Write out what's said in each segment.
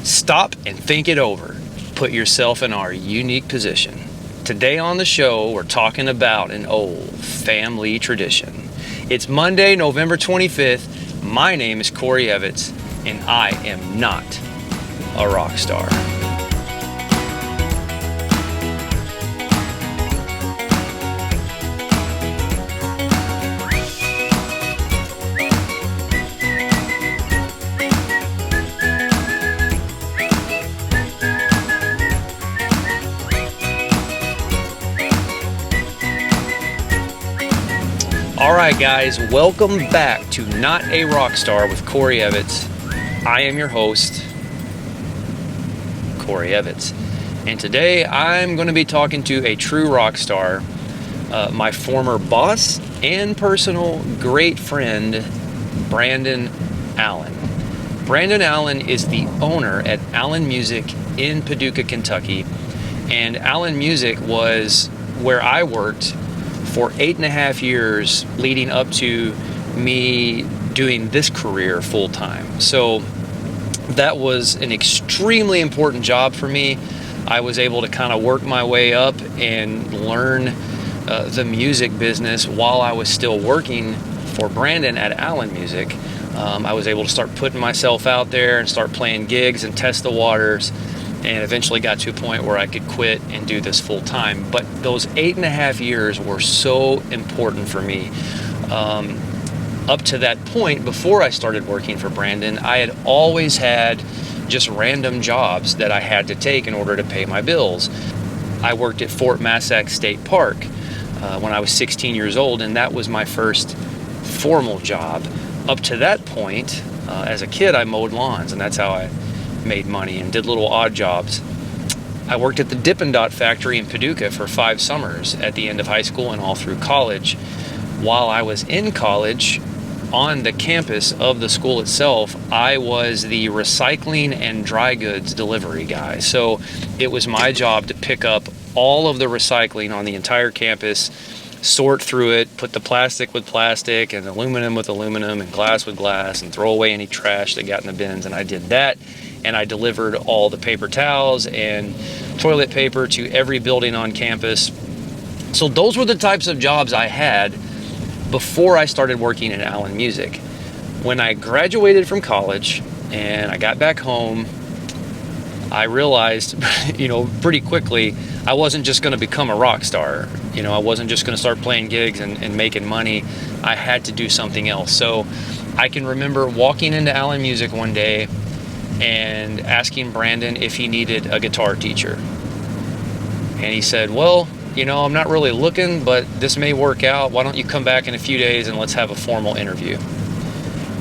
Stop and think it over. Put yourself in our unique position. Today on the show, we're talking about an old family tradition. It's Monday, November 25th. My name is Corey Evans, and I am not a rock star. Alright guys, welcome back to Not a Rock Star with Corey Evans. I am your host, Corey Evans. And today I'm going to be talking to a true rock star, my former boss and personal great friend, Brandon Allen. Brandon Allen is the owner at Allen Music in Paducah, Kentucky. And Allen Music was where I worked for 8.5 years leading up to me doing this career full time. So that was an extremely important job for me. I was able to kind of work my way up and learn the music business while I was still working for Brandon at Allen Music. I was able to start putting myself out there and start playing gigs and test the waters, and eventually got to a point where I could quit and do this full time. But those 8.5 years were so important for me. Up to that point, before I started working for Brandon, I had always had just random jobs that I had to take in order to pay my bills. I worked at Fort Massac State Park when I was 16 years old, and that was my first formal job. Up to that point, as a kid, I mowed lawns, and that's how I made money and did little odd jobs. I worked at the Dippin' Dot factory in Paducah for 5 summers at the end of high school and all through college. While I was in college, on the campus of the school itself, I was the recycling and dry goods delivery guy. So it was my job to pick up all of the recycling on the entire campus, sort through it, put the plastic with plastic and aluminum with aluminum and glass with glass, and throw away any trash that got in the bins. And I did that. And I delivered all the paper towels and toilet paper to every building on campus. So those were the types of jobs I had before I started working at Allen Music. When I graduated from college and I got back home, I realized, pretty quickly, I wasn't just going to become a rock star. I wasn't just going to start playing gigs and making money. I had to do something else. So I can remember walking into Allen Music one day and asking Brandon if he needed a guitar teacher. And he said, well, I'm not really looking, but this may work out. Why don't you come back in a few days and let's have a formal interview?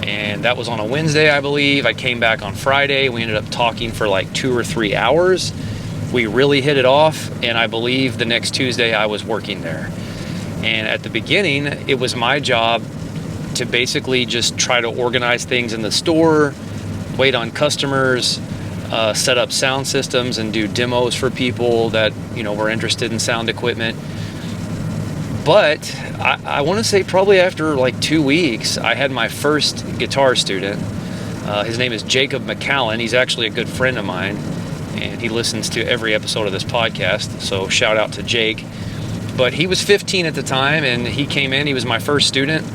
And that was on a Wednesday, I believe. I came back on Friday. We ended up talking for like 2 or 3 hours. We really hit it off, and I believe the next Tuesday I was working there. And at the beginning, it was my job to basically just try to organize things in the store, wait on customers, set up sound systems and do demos for people that were interested in sound equipment. But I want to say probably after like 2 weeks, I had my first guitar student. His name is Jacob McCallan. He's actually a good friend of mine, and he listens to every episode of this podcast, so shout out to Jake. But he was 15 at the time, and he came in. He was my first student,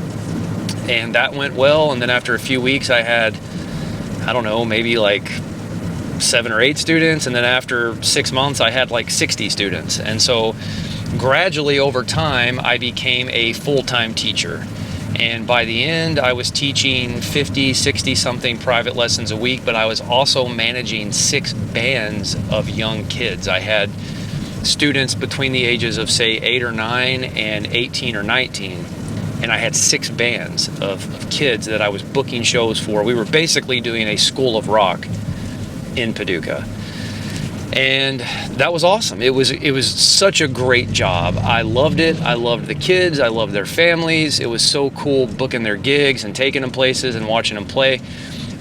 and that went well. And then after a few weeks, I had, maybe like 7 or 8 students. And then after 6 months, I had like 60 students. And so gradually over time, I became a full-time teacher. And by the end, I was teaching 50, 60 something private lessons a week, but I was also managing 6 bands of young kids. I had students between the ages of say 8 or 9 and 18 or 19. And I had 6 bands of kids that I was booking shows for. We were basically doing a school of rock in Paducah. And that was awesome. It was such a great job. I loved it. I loved the kids. I loved their families. It was so cool booking their gigs and taking them places and watching them play.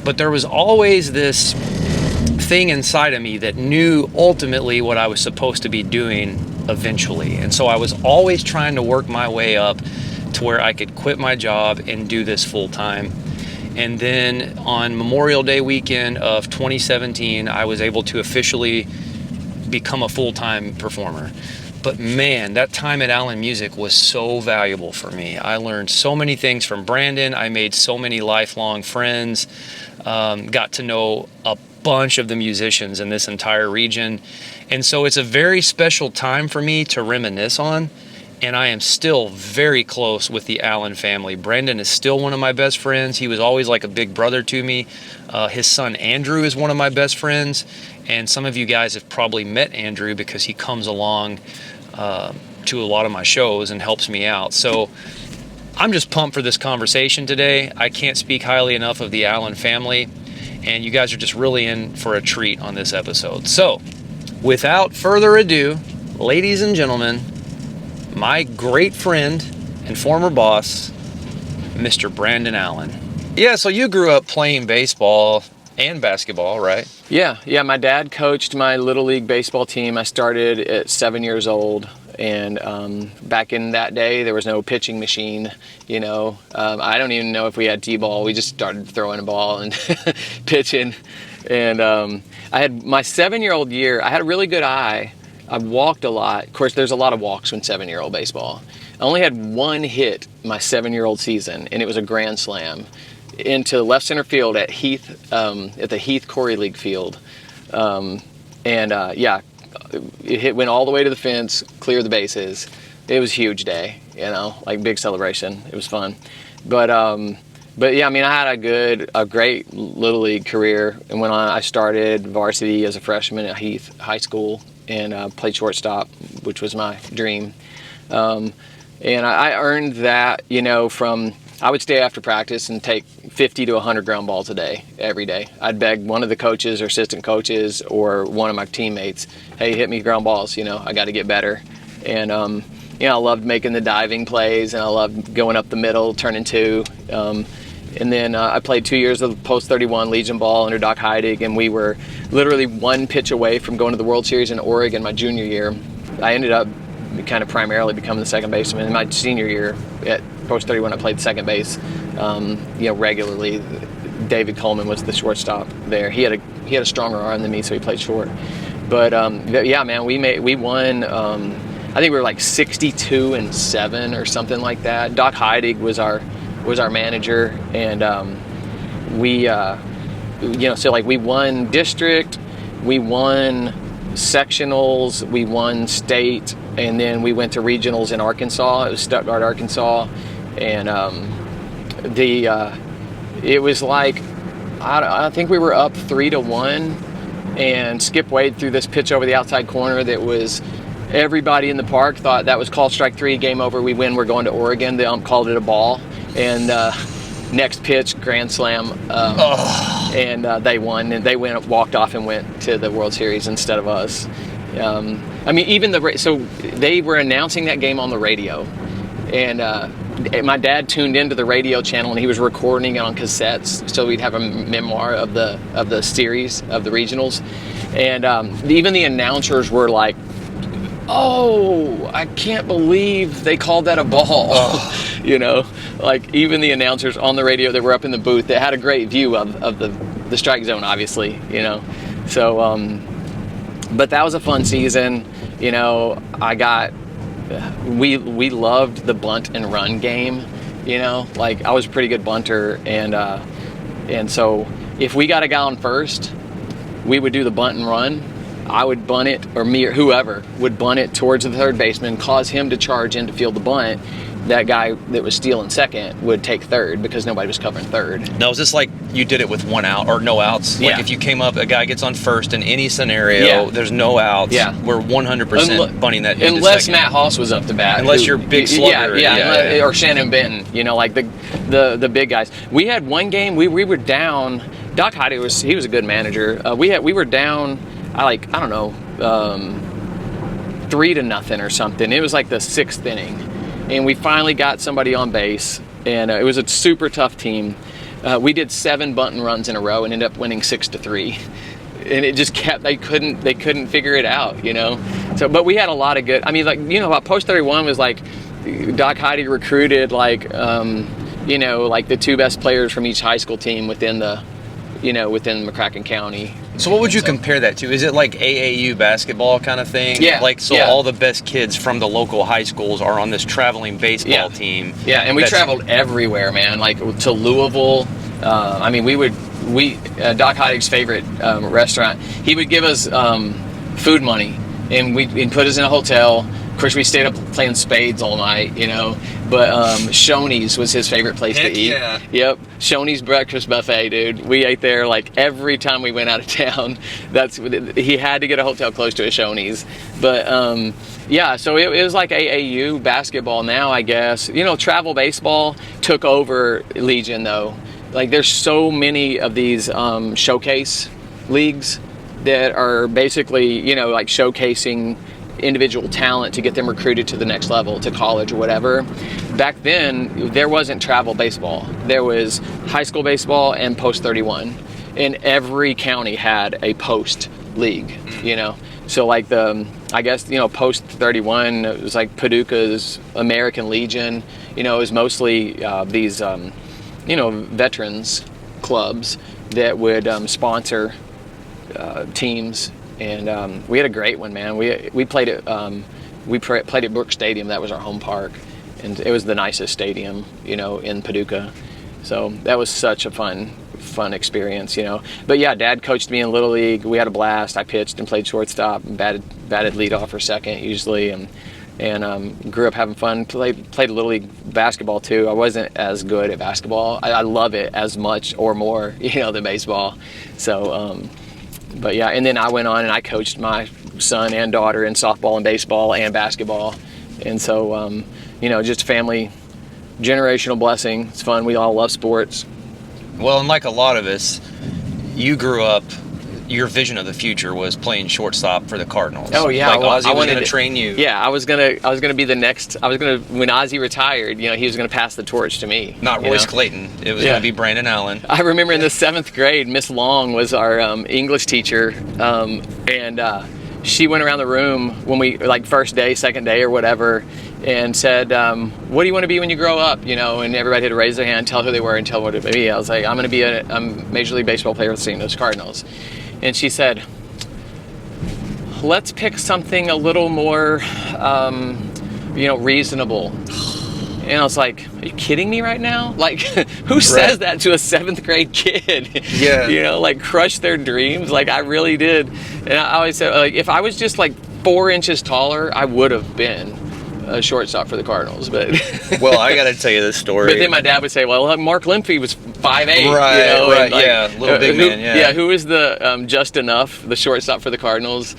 But there was always this thing inside of me that knew ultimately what I was supposed to be doing eventually. And so I was always trying to work my way up to where I could quit my job and do this full time. And then on Memorial Day weekend of 2017, I was able to officially become a full-time performer. But man, that time at Allen Music was so valuable for me. I learned so many things from Brandon. I made so many lifelong friends, got to know a bunch of the musicians in this entire region. And so it's a very special time for me to reminisce on. And I am still very close with the Allen family. Brandon is still one of my best friends. He was always like a big brother to me. His son Andrew is one of my best friends. And some of you guys have probably met Andrew because he comes along to a lot of my shows and helps me out. So I'm just pumped for this conversation today. I can't speak highly enough of the Allen family. And you guys are just really in for a treat on this episode. So without further ado, ladies and gentlemen, my great friend and former boss, Mr. Brandon Allen. Yeah, so you grew up playing baseball and basketball, right? Yeah. My dad coached my Little League baseball team. I started at 7 years old. And back in that day, there was no pitching machine, I don't even know if we had T-ball. We just started throwing a ball and pitching. And I had my 7-year-old year, I had a really good eye. I walked a lot. Of course, there's a lot of walks in 7-year-old baseball. I only had one hit my 7-year-old season, and it was a grand slam into left center field at the Heath Corey League field. It went all the way to the fence, cleared the bases. It was a huge day, like big celebration. It was fun. But yeah, I had a great Little League career, and I started varsity as a freshman at Heath High School and played shortstop, which was my dream. And I earned that, from, I would stay after practice and take 50 to 100 ground balls a day, every day. I'd beg one of the coaches or assistant coaches or one of my teammates, hey, hit me ground balls, I got to get better. And, I loved making the diving plays, and I loved going up the middle, turning two. And then I played 2 years of Post 31 Legion Ball under Doc Heidig, and we were literally one pitch away from going to the World Series in Oregon my junior year. I ended up kind of primarily becoming the second baseman. In my senior year at Post 31, I played second base, regularly. David Coleman was the shortstop there. He had a stronger arm than me, so he played short. But yeah, man, we won. I think we were like 62-7 or something like that. Doc Heidig was our manager, and we won district, we won sectionals, we won state, and then we went to regionals in Arkansas. It was Stuttgart, Arkansas, and it was like I think we were up 3-1, and Skip Wade threw this pitch over the outside corner that was. Everybody in the park thought that was called strike three, game over, we win, we're going to Oregon. The ump called it a ball, and next pitch, grand slam, and they won, and they walked off and went to the World Series instead of us. So they were announcing that game on the radio, and my dad tuned into the radio channel, and he was recording it on cassettes, so we'd have a memoir of the series of the regionals, and even the announcers were like, oh, I can't believe they called that a ball. Like even the announcers on the radio that were up in the booth, they had a great view of the strike zone, obviously, So, but that was a fun season. We loved the bunt and run game, like I was a pretty good bunter, and so if we got a guy on first, we would do the bunt and run. I would bunt it, or me or whoever would bunt it towards the third baseman, cause him to charge in to field the bunt. That guy that was stealing second would take third because nobody was covering third. Now, is this like you did it with one out or no outs? Yeah. Like if you came up, a guy gets on first in any scenario, there's no outs. Yeah. We're 100% bunting that into unless second. Matt Hoss was up to bat. Unless you're big slugger. Yeah. Or Shannon Benton, like the big guys. We had one game, we were down. Doc Heidig was a good manager. We were down. I don't know, 3-0 or something. It was like the 6th inning, and we finally got somebody on base, and it was a super tough team. We did 7 bunt and runs in a row and ended up winning 6-3, and it just kept. They couldn't figure it out, So, but we had a lot of good. Post 31 was like Doc Heidig recruited you know, like the 2 best players from each high school team within the, you know, within McCracken County. So what would you compare that to? Is it like AAU basketball kind of thing? Yeah. Like, so yeah. all the best kids from the local high schools are on this traveling baseball team. Yeah, and we traveled everywhere, man. Like to Louisville. I mean, Doc Heidig's favorite restaurant, he would give us food money, and he'd put us in a hotel. Of course, we stayed up playing spades all night, you know. But Shoney's was his favorite place to eat. Yeah. Yep, Shoney's breakfast buffet, dude. We ate there like every time we went out of town. He had to get a hotel close to a Shoney's. But yeah, so it was like AAU basketball now, I guess. You know, travel baseball took over Legion though. Like there's so many of these showcase leagues that are basically, you know, like showcasing individual talent to get them recruited to the next level, to college or whatever. Back then, there wasn't travel baseball. There was high school baseball and post 31. And every county had a post league, you know. So like I guess, you know, post 31, it was like Paducah's American Legion. You know, it was mostly these, you know, veterans clubs that would sponsor teams. And we had a great one, man. We played at played at Brook Stadium. That was our home park, and it was the nicest stadium, you know, in Paducah. So that was such a fun experience, you know. But yeah, Dad coached me in Little League. We had a blast. I pitched and played shortstop and batted leadoff or second usually, and grew up having fun. Played a Little League basketball too. I wasn't as good at basketball. I love it as much or more, you know, than baseball. So. But yeah, and then I went on and I coached my son and daughter in softball and baseball and basketball. And so, you know, just family, generational blessing. It's fun. We all love sports. Well, and like a lot of us, you grew up, your vision of the future was playing shortstop for the Cardinals. Oh yeah, like Ozzie was going to train you. Yeah, I was gonna be the next. When Ozzie retired, you know, he was gonna pass the torch to me. Not Royce Clayton. It was going to be Brandon Allen. I remember in the 7th grade, Miss Long was our English teacher, and she went around the room when we, like, first day, second day, or whatever, and said, "What do you want to be when you grow up?" You know, and everybody had to raise their hand, tell who they were, and tell what it would be. I was like, "I'm going to be a Major League Baseball player with the St. Louis Cardinals." And she said, "Let's pick something a little more, you know, reasonable." And I was like, "Are you kidding me right now? Like, who says that to a 7th grade kid?" Yeah. You know, like, crush their dreams. Like, I really did. And I always said, like, if I was just like 4 inches taller, I would have been a shortstop for the Cardinals. But well, I got to tell you this story. But then my dad would say, "Well, Mark Limpy was 5'8". Right, you know, right, and like, yeah, little big man, yeah. Yeah, who was the just enough, the shortstop for the Cardinals?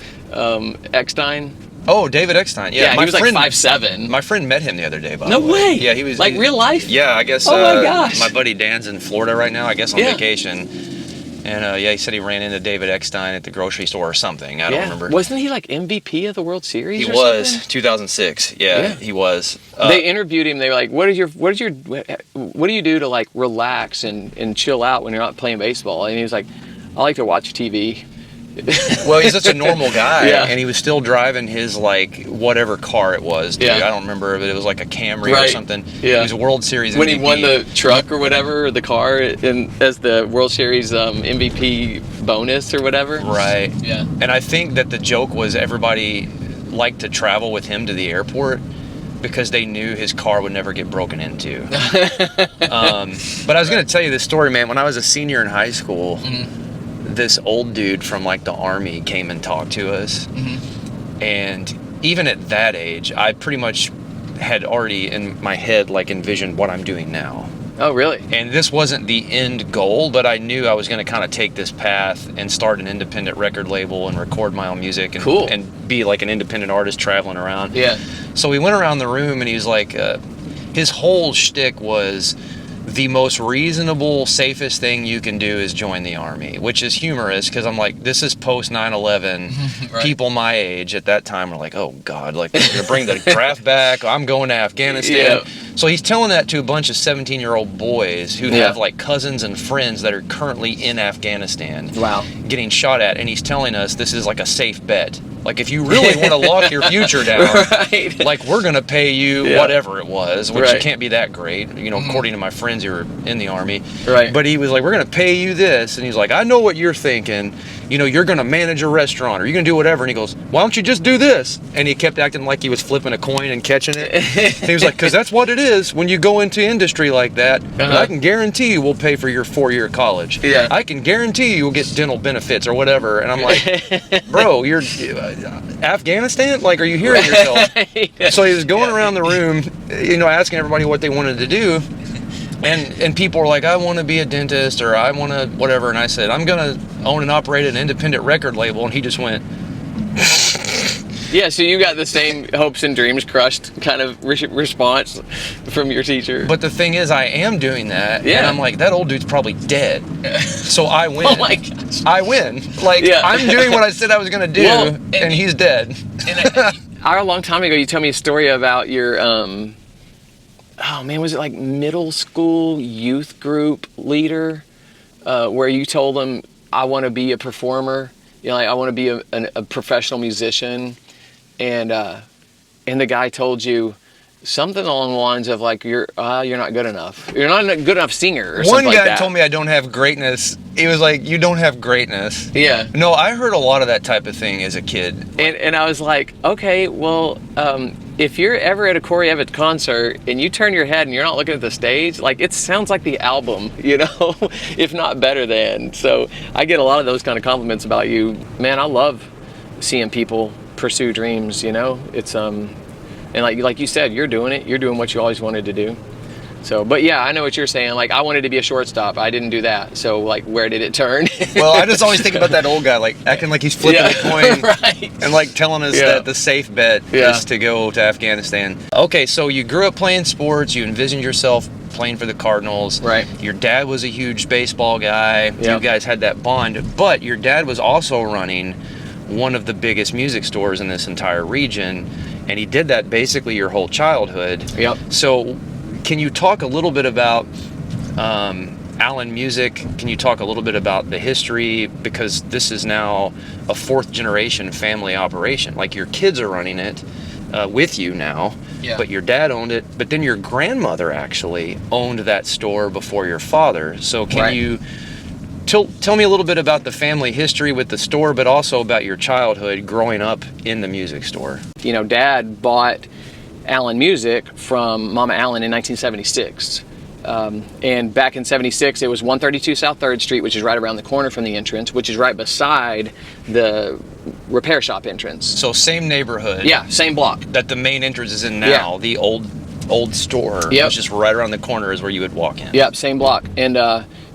Eckstein. Oh, David Eckstein. Yeah, he was like 5'7". My friend met him the other day, by No the way. way. Yeah, he was. Like real life? Yeah, I guess. Oh my gosh. My buddy Dan's in Florida right now, I guess on vacation. And yeah, he said he ran into David Eckstein at the grocery store or something. I don't remember. Wasn't he like MVP of the World Series? He or was, something? 2006. Yeah, he was. They interviewed him. They were like, what do you do to like relax and chill out when you're not playing baseball? And he was like, "I like to watch TV." Well, he's such a normal guy, Yeah. and he was still driving his, like, whatever car it was, dude. Yeah. I don't remember, but it was like a Camry or something. Yeah. He was a World Series MVP. When he won the truck or whatever, or the car, as the World Series MVP bonus or whatever. Right. Yeah. And I think that the joke was everybody liked to travel with him to the airport because they knew his car would never get broken into. But I was going to tell you this story, man. When I was a senior in high school, this old dude from like the Army came and talked to us. And even at that age, I pretty much had already in my head like envisioned what I'm doing now. Oh, really? And this wasn't the end goal, but I knew I was going to kind of take this path and start an independent record label and record my own music and, Cool. and be like an independent artist traveling around. Yeah. So we went around the room and he was like, his whole shtick was the most reasonable, safest thing you can do is join the Army, which is humorous because I'm like, this is post 9/11. Right. People People my age at that time were like, oh God, like they're going to bring the draft back. I'm going to Afghanistan. Yeah. So he's telling that to a bunch of 17-year-old boys who have like cousins and friends that are currently in Afghanistan. Wow. Getting shot at. And he's telling us this is like a safe bet. Like, if you really want to lock your future down, Right. like, we're going to pay you Yeah. whatever it was, which Right. can't be that great, you know, according to my friends who were in the Army. Right. But he was like, we're going to pay you this. And he's like, I know what you're thinking. You know, you're going to manage a restaurant, or you're going to do whatever. And he goes, why don't you just do this? And he kept acting like he was flipping a coin and catching it. And he was like, because that's what it is when you go into industry like that. And I can guarantee you we'll pay for your 4-year college. Yeah. I can guarantee you'll get dental benefits or whatever. And I'm like, bro, you're Afghanistan? Like, are you hearing yourself? Right. So he was going around the room, you know, asking everybody what they wanted to do. And people were like, I want to be a dentist, or I want to whatever. And I said, I'm going to own and operate an independent record label. And he just went, Yeah, so you got the same hopes and dreams crushed kind of response from your teacher. but the thing is, I am doing that. Yeah. And I'm like, that old dude's probably dead. So I win. Oh my gosh. I win. Like, Yeah. I'm doing what I said I was going to do, Well, and he's dead. A long time ago, you told me a story about your, oh man, was it like middle school youth group leader, where you told them, I want to be a performer, you know, like, I want to be a professional musician, and the guy told you something along the lines of like, you're not good enough. You're not a good enough singer or One something like guy that. told me I don't have greatness. He was like, you don't have greatness. Yeah. No, I heard a lot of that type of thing as a kid. And I was like, okay, well, if you're ever at a Corey Evans concert and you turn your head and you're not looking at the stage, like, it sounds like the album, you know, if not better than. So I get a lot of those kind of compliments about you. Man, I love seeing people pursue dreams, you know. It's and like you said, you're doing it. You're doing what you always wanted to do. So, but yeah, I know what you're saying. Like, I wanted to be a shortstop. I didn't do that. So, like, where did it turn? Well, I just always think about that old guy, like, acting like he's flipping a coin. Right. And, like, telling us Yeah. that the safe bet Yeah. is to go to Afghanistan. Okay, so you grew up playing sports. You envisioned yourself playing for the Cardinals. Right. Your dad was a huge baseball guy. Yeah. You guys had that bond. But your dad was also running one of the biggest music stores in this entire region. And he did that basically your whole childhood. Yep. So can you talk a little bit about Allen Music? Can you talk a little bit about the history? Because this is now a 4th generation family operation. Like, your kids are running it with you now, Yeah. but your dad owned it. But then your grandmother actually owned that store before your father. So can Right. you tell me a little bit about the family history with the store, but also about your childhood growing up in the music store? You know, Dad bought Allen Music from Mama Allen in 1976. And back in 76, it was 132 South 3rd Street, which is right around the corner from the entrance, which is right beside the repair shop entrance. So same neighborhood. Yeah, same block. That the main entrance is in now. Yeah. The old store. Yep. It's just right around the corner is where you would walk in. Yep, same block. And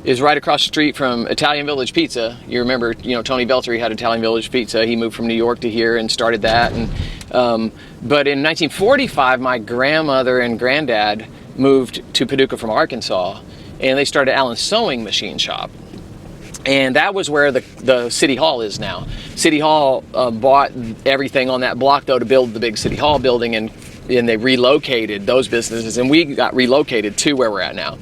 is right across the street from Italian Village Pizza. You remember, you know, Tony Beltry had Italian Village Pizza. He moved from New York to here and started that. And but in 1945, my grandmother and granddad moved to Paducah from Arkansas, and they started Allen's Sewing Machine Shop. And that was where the City Hall is now. City Hall bought everything on that block, though, to build the big City Hall building, and they relocated those businesses, and we got relocated to where we're at now.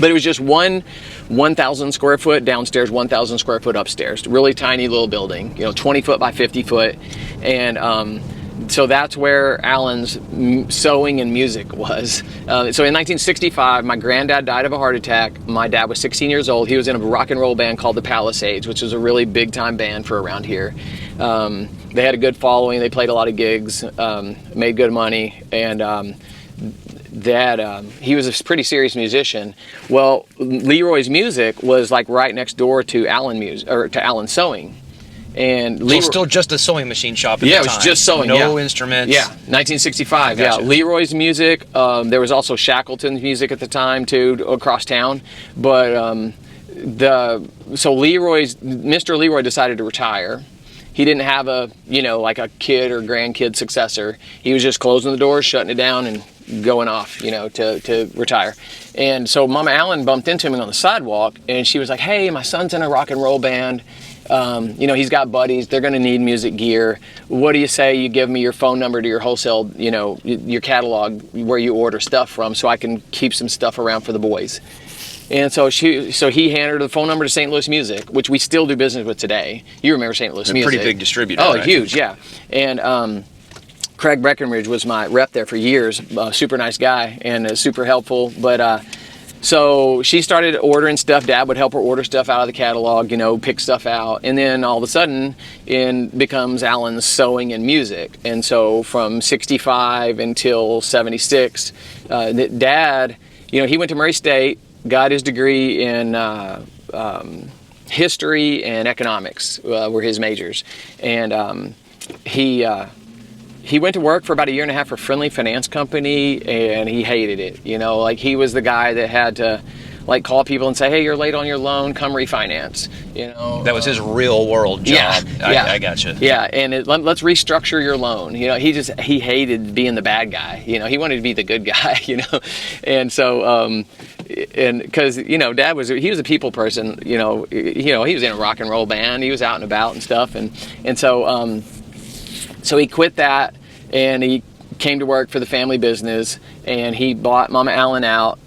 But it was just 1,000 square foot downstairs, 1,000 square foot upstairs. Really tiny little building, you know, 20 foot by 50 foot. And so that's where Allen's sewing and music was. So in 1965, my granddad died of a heart attack. My dad was 16 years old. He was in a rock and roll band called the Palisades, which was a really big time band for around here. They had a good following. They played a lot of gigs, made good money, and he was a pretty serious musician. Well, Leroy's Music was like right next door to Allen Sewing. And So still just a sewing machine shop at the yeah, time. it was just sewing. No yeah. instruments. Yeah, 1965. Gotcha. Yeah, Leroy's Music. There was also Shackleton's Music at the time too, across town. But Mr. Leroy decided to retire. He didn't have like a kid or grandkid successor. He was just closing the doors, shutting it down, and going off, to retire. And so Mama Allen bumped into him on the sidewalk, and she was like, "Hey, my son's in a rock and roll band. He's got buddies. They're going to need music gear. What do you say you give me your phone number to your wholesale, your catalog where you order stuff from, so I can keep some stuff around for the boys?" And so he handed her the phone number to St. Louis Music, which we still do business with today. You remember St. Louis Music? Pretty big distributor. Oh, right? huge, yeah. And Craig Breckenridge was my rep there for years. Super nice guy and super helpful. But so she started ordering stuff. Dad would help her order stuff out of the catalog, pick stuff out. And then all of a sudden, it becomes Alan's Sewing and Music. And so from 65 until 76, Dad, he went to Murray State, got his degree in history and economics were his majors. And he went to work for about a year and a half for a friendly finance company, and he hated it. He was the guy that had to call people and say, hey, you're late on your loan, come refinance. That was his real world job. Yeah, I gotcha. Yeah, and let's restructure your loan. He hated being the bad guy. He wanted to be the good guy. And so and because Dad was a people person. He was in a rock and roll band. He was out and about and stuff, and so he quit that, and he came to work for the family business, and he bought Mama Allen out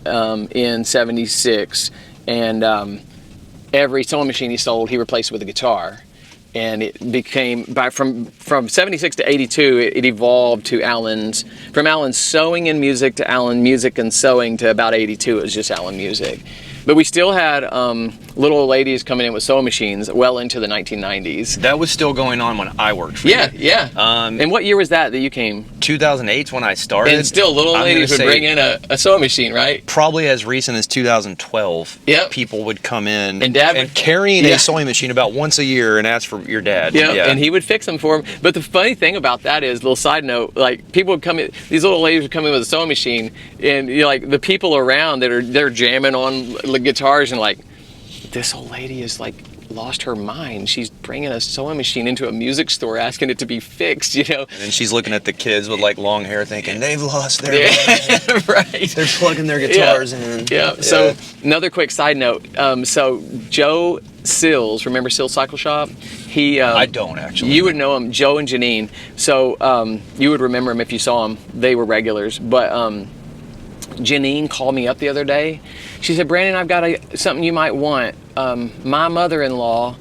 in 76, and every sewing machine he sold, he replaced with a guitar. And it became, from 76 to 82, it evolved to from Allen's Sewing and Music to Allen Music and Sewing to about 82, it was just Allen Music. But we still had little old ladies coming in with sewing machines well into the 1990s. That was still going on when I worked for you. Yeah. And what year was that you came? 2008 when I started. And still little old ladies would bring in a sewing machine, right? Probably as recent as 2012. Yep. People would come in and Dad and carrying a sewing machine about once a year and ask for your dad. Yeah, and he would fix them for him. But the funny thing about that is, little side note, people would come in, these little ladies would come in with a sewing machine, and the people around they're jamming on the guitars and this old lady is lost her mind. She's bringing a sewing machine into a music store asking it to be fixed, And then she's looking at the kids with long hair thinking they've lost their mind. Right. They're plugging their guitars in. Yeah. So another quick side note. So Joe Sills, remember Sills Cycle Shop? I don't actually. You would know him, Joe and Janine. So you would remember him if you saw him. They were regulars. But Janine called me up the other day. She said, Brandon, I've got something you might want. My mother-in-law,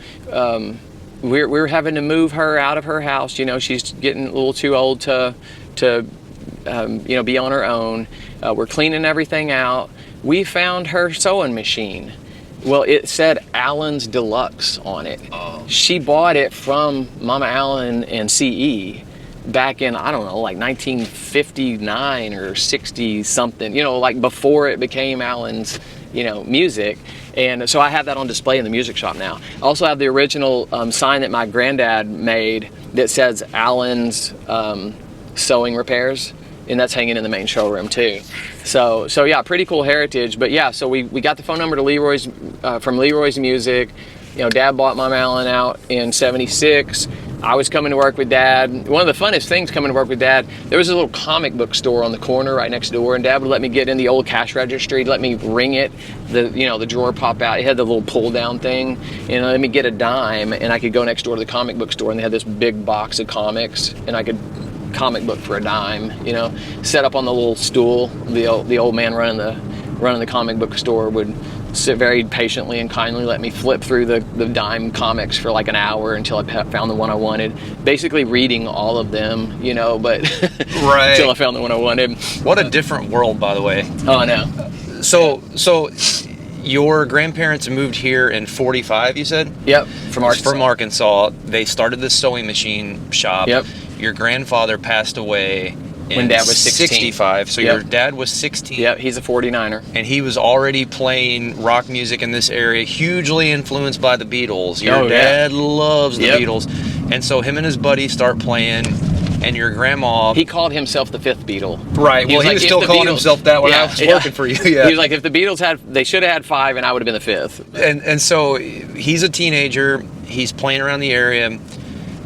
we're having to move her out of her house. She's getting a little too old to be on her own. We're cleaning everything out. We found her sewing machine. Well, it said Allen's Deluxe on it. Oh. She bought it from Mama Allen and CE back in, 1959 or 60 something, before it became Allen's, music. And so I have that on display in the music shop now. I also have the original sign that my granddad made that says Allen's Sewing Repairs, and that's hanging in the main showroom too. So yeah, pretty cool heritage. But yeah, so we got the phone number to from Leroy's Music. Dad bought Mama Allen out in 76. I was coming to work with Dad. One of the funnest things coming to work with Dad, there was a little comic book store on the corner right next door, and Dad would let me get in the old cash registry, let me ring it, the drawer pop out. It had the little pull down thing, and let me get a dime, and I could go next door to the comic book store, and they had this big box of comics, and I could comic book for a dime, set up on the little stool. The old man running the comic book store would sit very patiently and kindly let me flip through the dime comics for an hour until I found the one I wanted. Basically reading all of them, but right. Until I found the one I wanted. What a different world, by the way. Oh, I know. So your grandparents moved here in 45, you said? Yep, from Arkansas. They started the sewing machine shop. Yep. Your grandfather passed away when Dad was 16. 65. So your dad was 16. Yep, he's a 49er. And he was already playing rock music in this area, hugely influenced by the Beatles. Your dad loves the Beatles. And so him and his buddy start playing, and your grandma... He called himself the fifth Beatle. Right. He was still calling himself that when I was working for you. Yeah. He was like, if the Beatles they should have had 5, and I would have been the 5th. And so he's a teenager. He's playing around the area.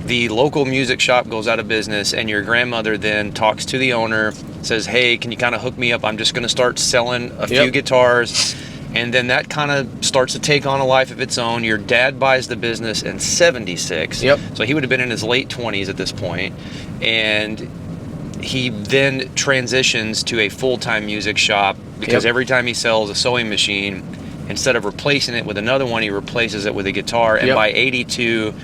The local music shop goes out of business, and your grandmother then talks to the owner, says, hey, can you kind of hook me up? I'm just going to start selling a few guitars. And then that kind of starts to take on a life of its own. Your dad buys the business in 76. Yep. So he would have been in his late 20s at this point. And he then transitions to a full-time music shop because every time he sells a sewing machine, instead of replacing it with another one, he replaces it with a guitar. And Yep. by 82,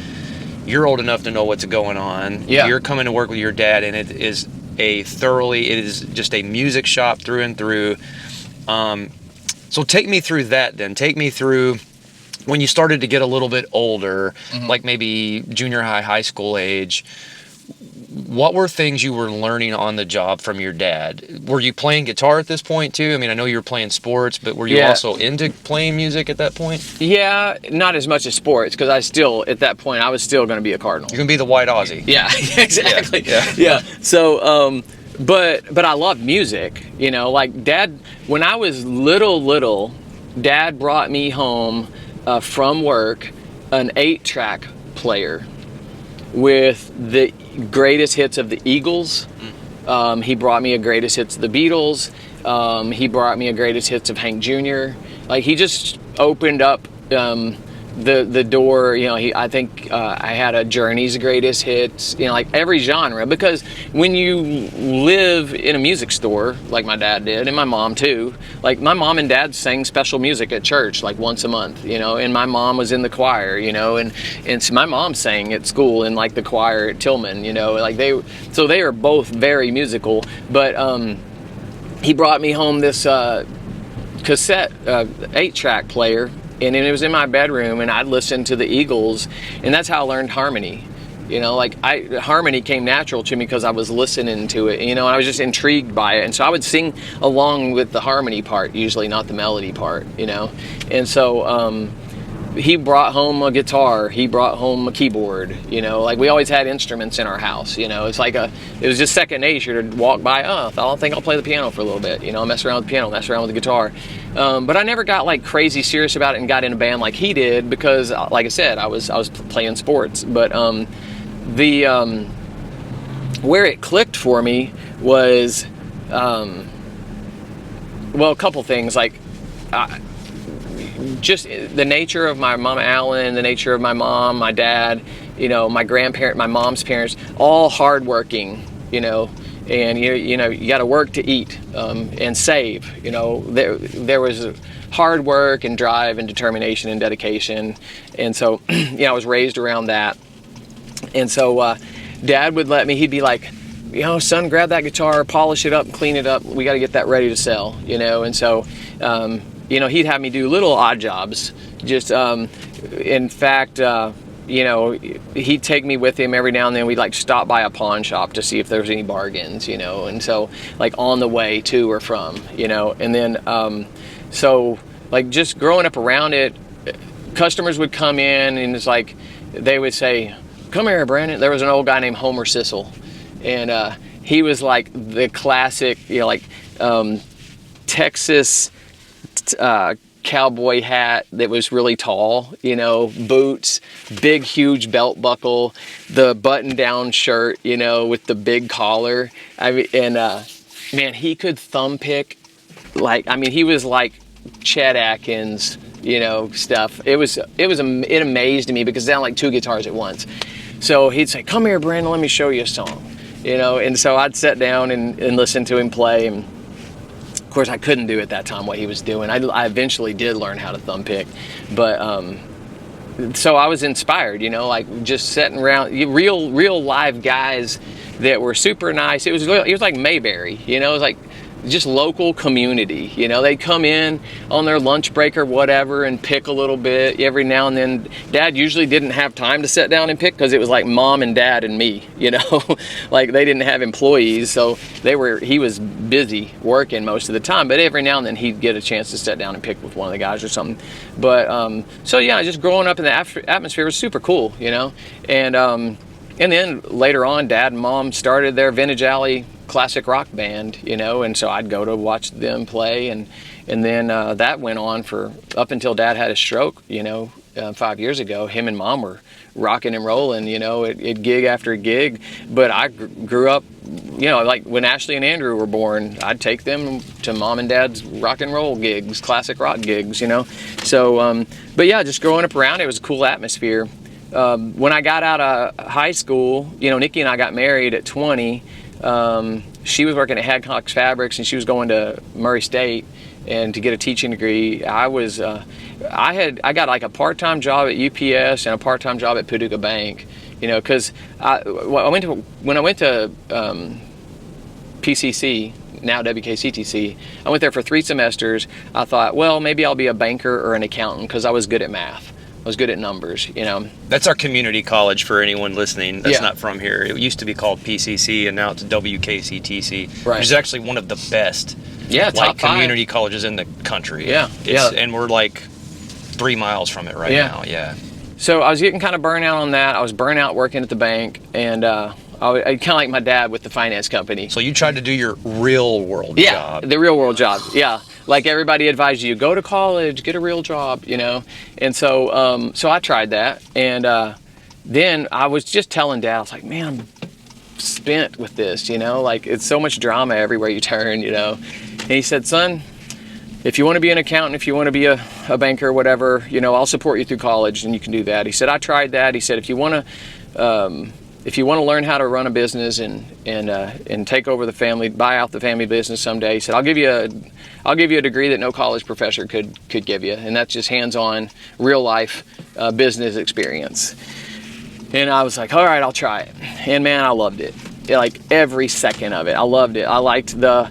you're old enough to know what's going on. Yeah. You're coming to work with your dad, and it is just a music shop through and through. So take me through that then. Take me through when you started to get a little bit older, like maybe junior high, high school age. What were things you were learning on the job from your dad? Were you playing guitar at this point too? I mean, I know you were playing sports, but were you also into playing music at that point? Yeah, not as much as sports, because at that point, I was still going to be a Cardinal. You're going to be the white Aussie. Yeah, exactly. Yeah. So, but I loved music, like Dad, when I was little, Dad brought me home from work an 8-track player with the greatest hits of the Eagles. He brought me a greatest hits of the Beatles. He brought me a greatest hits of Hank Jr. Like, he just opened up the door. I think I had a Journey's greatest hits, like every genre, because when you live in a music store like my dad did, and my mom too, like my mom and dad sang special music at church like once a month, and my mom was in the choir, and so my mom sang at school in like the choir at Tillman, like they are both very musical. But he brought me home this cassette 8-track player, and it was in my bedroom, and I'd listen to the Eagles, and that's how I learned harmony. Harmony came natural to me because I was listening to it, and I was just intrigued by it, and so I would sing along with the harmony part, usually not the melody part, and so he brought home a guitar, he brought home a keyboard, like we always had instruments in our house, it's like it was just second nature to walk by, I think I'll play the piano for a little bit, mess around with the piano, mess around with the guitar. But I never got like crazy serious about it and got in a band like he did, because like I said, I was playing sports. But where it clicked for me was, a couple things, like just the nature of my mama Alan, the nature of my mom, my dad, my grandparent, my mom's parents, all hardworking, and you got to work to eat and save. There was hard work and drive and determination and dedication, and so I was raised around that. And so Dad would let me. He'd be like, son, grab that guitar, polish it up, and clean it up. We got to get that ready to sell. And so he'd have me do little odd jobs. Just in fact. He'd take me with him every now and then. We'd like stop by a pawn shop to see if there was any bargains, and so like on the way to or from, and then so like just growing up around it, customers would come in and it's like they would say, "Come here, Brandon." There was an old guy named Homer Sissel, and he was like the classic, Texas cowboy hat that was really tall, boots, big huge belt buckle, the button down shirt, with the big collar. Man, he could thumb pick he was like Chet Atkins, stuff. It amazed me because it sounded like two guitars at once. So he'd say, "Come here, Brandon, let me show you a song," and so I'd sit down and listen to him play. And of course, I couldn't do at that time what he was doing. I eventually did learn how to thumb pick, but so I was inspired, like just sitting around, real live guys that were super nice. It was like Mayberry, it was like just local community. They'd come in on their lunch break or whatever and pick a little bit every now and then. Dad usually didn't have time to sit down and pick because it was like mom and dad and me, like they didn't have employees, so he was busy working most of the time, but every now and then he'd get a chance to sit down and pick with one of the guys or something. But so yeah, just growing up in the atmosphere was super cool, and then later on, Dad and Mom started their Vintage Alley classic rock band, and so I'd go to watch them play, and then that went on for up until Dad had a stroke, 5 years ago. Him and Mom were rocking and rolling, at gig after gig. But I grew up, like when Ashley and Andrew were born, I'd take them to Mom and Dad's rock and roll gigs, classic rock gigs, So, but yeah, just growing up around it was a cool atmosphere. When I got out of high school, Nikki and I got married at 20. She was working at Hadcock's Fabrics, and she was going to Murray State, and to get a teaching degree. I got like a part-time job at UPS and a part-time job at Paducah Bank, because when I went to PCC, now WKCTC, I went there for 3 semesters. I thought, well, maybe I'll be a banker or an accountant because I was good at math. I was good at numbers, That's our community college for anyone listening that's Yeah. not from here. It used to be called PCC, and now it's WKCTC, Right. which is actually one of the best Yeah, top 5 community colleges in the country. Yeah, And we're like 3 miles from it right Yeah. now. Yeah. So I was getting kind of burnt out on that. I was burnt out working at the bank, and I kind of like my dad with the finance company. So you tried to do your real world Yeah, job. the real world job. Yeah, like everybody advised you, go to college, get a real job, And so, so I tried that, and then I was just telling Dad, I was like, man, I'm spent with this, like it's so much drama everywhere you turn, And he said, son, if you want to be an accountant, if you want to be a banker, whatever, I'll support you through college, and you can do that. He said, I tried that. He said, if you want to learn how to run a business and take over the family, buy out the family business someday, he said, I'll give you a degree that no college professor could give you, and that's just hands-on, real life business experience. And I was like, all right, I'll try it. And man, I loved it. Like every second of it, I loved it. I liked the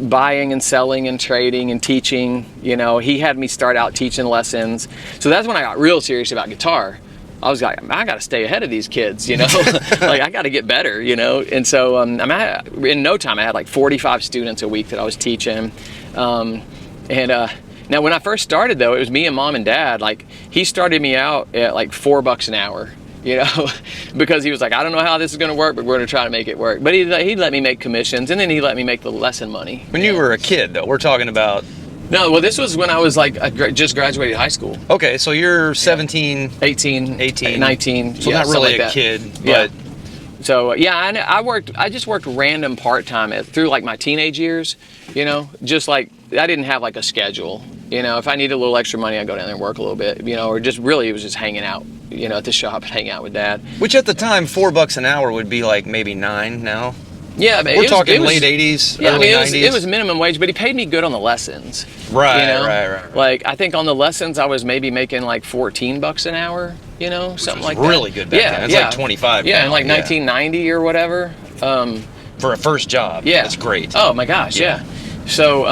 buying and selling and trading and teaching. He had me start out teaching lessons. So that's when I got real serious about guitar. I was like, I got to stay ahead of these kids, like I got to get better, And so in no time, I had like 45 students a week that I was teaching. Now when I first started though, it was me and Mom and Dad. Like he started me out at like $4 an hour, because he was like, I don't know how this is going to work, but we're going to try to make it work. But he'd let me make commissions, and then he let me make the lesson money. When you were a kid though, we're talking about... No, well, this was when I was like, just graduated high school. Okay, so you're 17, 18, 19. So yeah, not really like a that. kid, Yeah. but So yeah, I just worked random part-time through like my teenage years, just like I didn't have like a schedule. If I needed a little extra money, I'd go down there and work a little bit, or just really it was just hanging out, at the shop and hanging out with Dad. which at the time $4 an hour would be like maybe 9 now. Yeah, but We're talking late 80s, Yeah, early I 90s. mean, it was minimum wage, but he paid me good on the lessons. Right, right. Like I think on the lessons I was maybe making like $14 an hour, something like that. Really good back then. It's like 25 Yeah, now. in like 1990 or whatever. For a first job. Yeah, That's great. Oh my gosh, yeah. So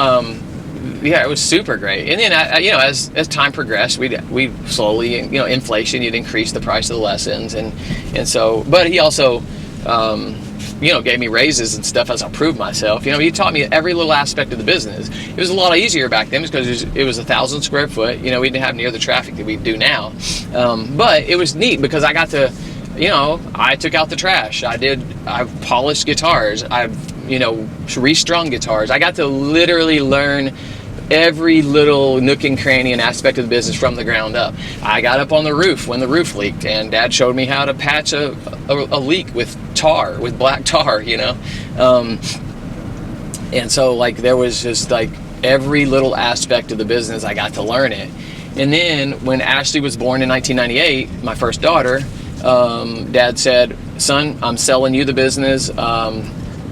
yeah, it was super great. And then as time progressed, we slowly, inflation, you'd increase the price of the lessons, and so. But he also, gave me raises and stuff as I proved myself. He taught me every little aspect of the business. It was a lot easier back then because it was 1,000 square foot. We didn't have near the traffic that we do now. But it was neat because I got to, I took out the trash. I polished guitars. I've, restrung guitars. I got to literally learn every little nook and cranny and aspect of the business from the ground up. I got up on the roof when the roof leaked, and Dad showed me how to patch a leak with tar, with black tar, and so like there was just like every little aspect of the business I got to learn it. And then when Ashley was born in 1998, my first daughter, Dad said, son, I'm selling you the business.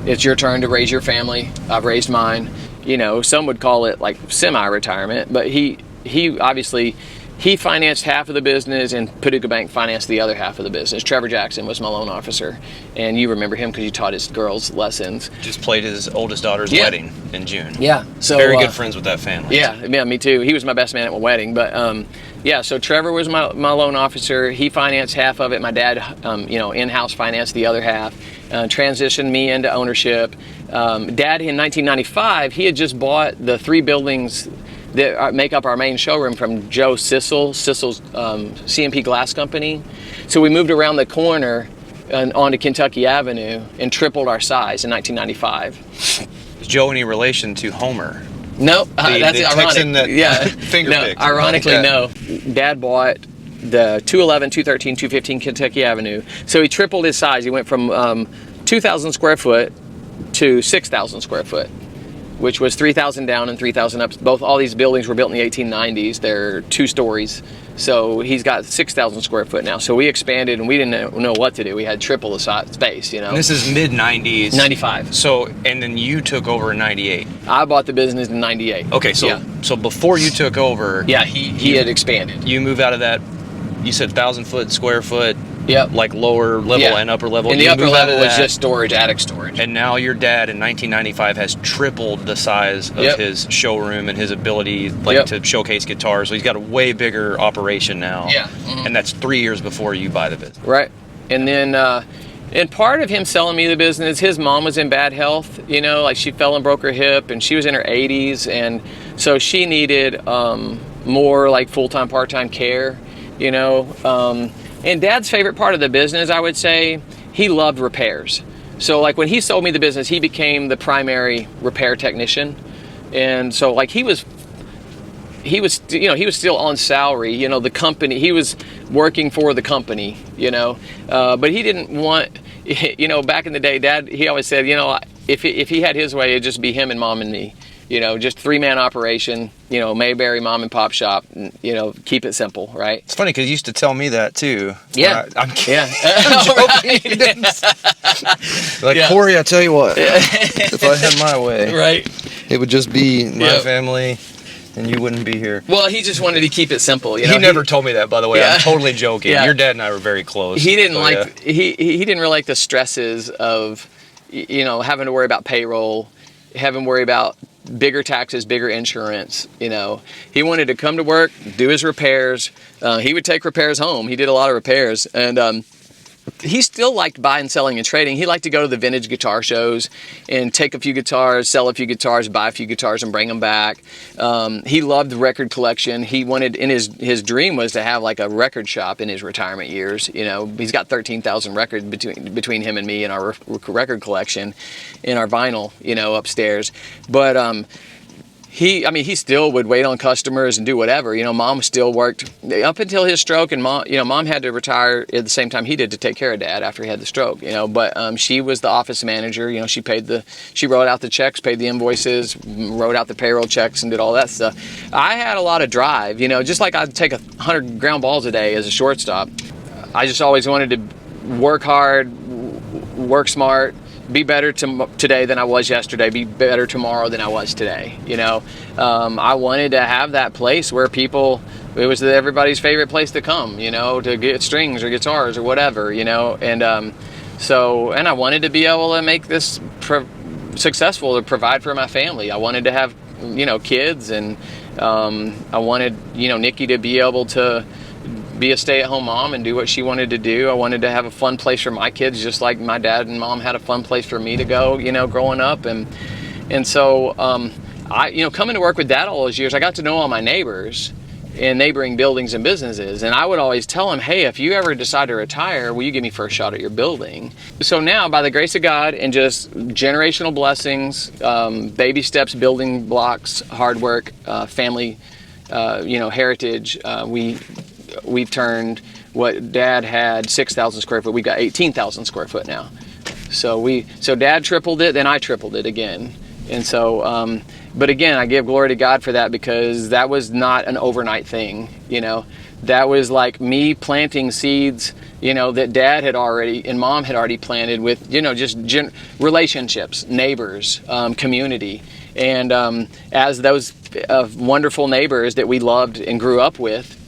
It's your turn to raise your family. I've raised mine. Some would call it like semi-retirement, but he obviously, he financed half of the business and Paducah Bank financed the other half of the business. Trevor Jackson was my loan officer, and you remember him because you taught his girls lessons. Just played his oldest daughter's wedding in June. Yeah. So very good friends with that family. Yeah, me too. He was my best man at my wedding, but yeah, so Trevor was my loan officer. He financed half of it. My dad, in-house financed the other half, transitioned me into ownership. Dad, in 1995, he had just bought the 3 buildings that make up our main showroom from Joe Sissel's CMP Glass Company. So we moved around the corner and onto Kentucky Avenue and tripled our size in 1995. Is Joe any relation to Homer? No, that's the ironic. Texan that Yeah, finger no, picked. ironically, Okay. no. Dad bought the 211, 213, 215 Kentucky Avenue. So he tripled his size. He went from 2,000 square foot to 6,000 square foot. which was 3,000 down and 3,000 up. All these buildings were built in the 1890s. They're 2 stories. So he's got 6,000 square foot now. So we expanded, and we didn't know what to do. We had triple the space, And this is mid-90s. 95. So, and then you took over in 98. I bought the business in 98. Okay, so so before you took over... Yeah, he had expanded. You moved out of that, you said 1,000 square foot, Yep. like lower level and upper level. And the upper level was just storage, attic storage. And now your dad in 1995 has tripled the size of his showroom and his ability to showcase guitars. So he's got a way bigger operation now. Yeah. And that's 3 years before you buy the business. Right. And then, and part of him selling me the business, his mom was in bad health, like she fell and broke her hip, and she was in her 80s. And so she needed more like full-time, part-time care, And Dad's favorite part of the business, I would say, he loved repairs. So like when he sold me the business, he became the primary repair technician. And so like he was still on salary, the company, he was working for the company, but he didn't want, back in the day, Dad, he always said, if he had his way, it'd just be him and Mom and me. Just 3-man operation, Mayberry mom and pop shop, keep it simple, right? It's funny because you used to tell me that too. Yeah. I'm kidding. Yeah. I'm joking. Corey, I tell you what, if I had my way, right, it would just be my family and you wouldn't be here. Well, he just wanted to keep it simple. He never told me that, by the way. I'm totally joking. Your dad and I were very close. He didn't he didn't really like the stresses of, having to worry about payroll, having to worry about bigger taxes, bigger insurance. He wanted to come to work, do his repairs. He would take repairs home. He did a lot of repairs, and he still liked buying, selling, and trading. He liked to go to the vintage guitar shows and take a few guitars, sell a few guitars, buy a few guitars, and bring them back. He loved the record collection. He wanted, in his dream was to have like a record shop in his retirement years. He's got 13,000 records between him and me in our record collection, in our vinyl, upstairs. But he still would wait on customers and do whatever. Mom still worked up until his stroke, and Mom had to retire at the same time he did to take care of Dad after he had the stroke. But she was the office manager. She wrote out the checks, paid the invoices, wrote out the payroll checks, and did all that stuff. I had a lot of drive. Just like I'd take 100 ground balls a day as a shortstop. I just always wanted to work hard, work smart, be better today than I was yesterday, be better tomorrow than I was today. I wanted to have that place where it was everybody's favorite place to come, to get strings or guitars or whatever, and I wanted to be able to make this successful, to provide for my family. I wanted to have, kids, and I wanted, Nikki to be able to be a stay-at-home mom and do what she wanted to do. I wanted to have a fun place for my kids, just like my dad and mom had a fun place for me to go, growing up. And so I, coming to work with Dad all those years, I got to know all my neighbors in neighboring buildings and businesses. And I would always tell them, hey, if you ever decide to retire, will you give me first shot at your building? So now, by the grace of God and just generational blessings, baby steps, building blocks, hard work, family, heritage, we've turned what Dad had 6,000 square foot. We've got 18,000 square foot now. So Dad tripled it, then I tripled it again. And so, but again, I give glory to God for that, because that was not an overnight thing. That was like me planting seeds, that Dad had already and Mom had already planted with, just relationships, neighbors, community. And as those wonderful neighbors that we loved and grew up with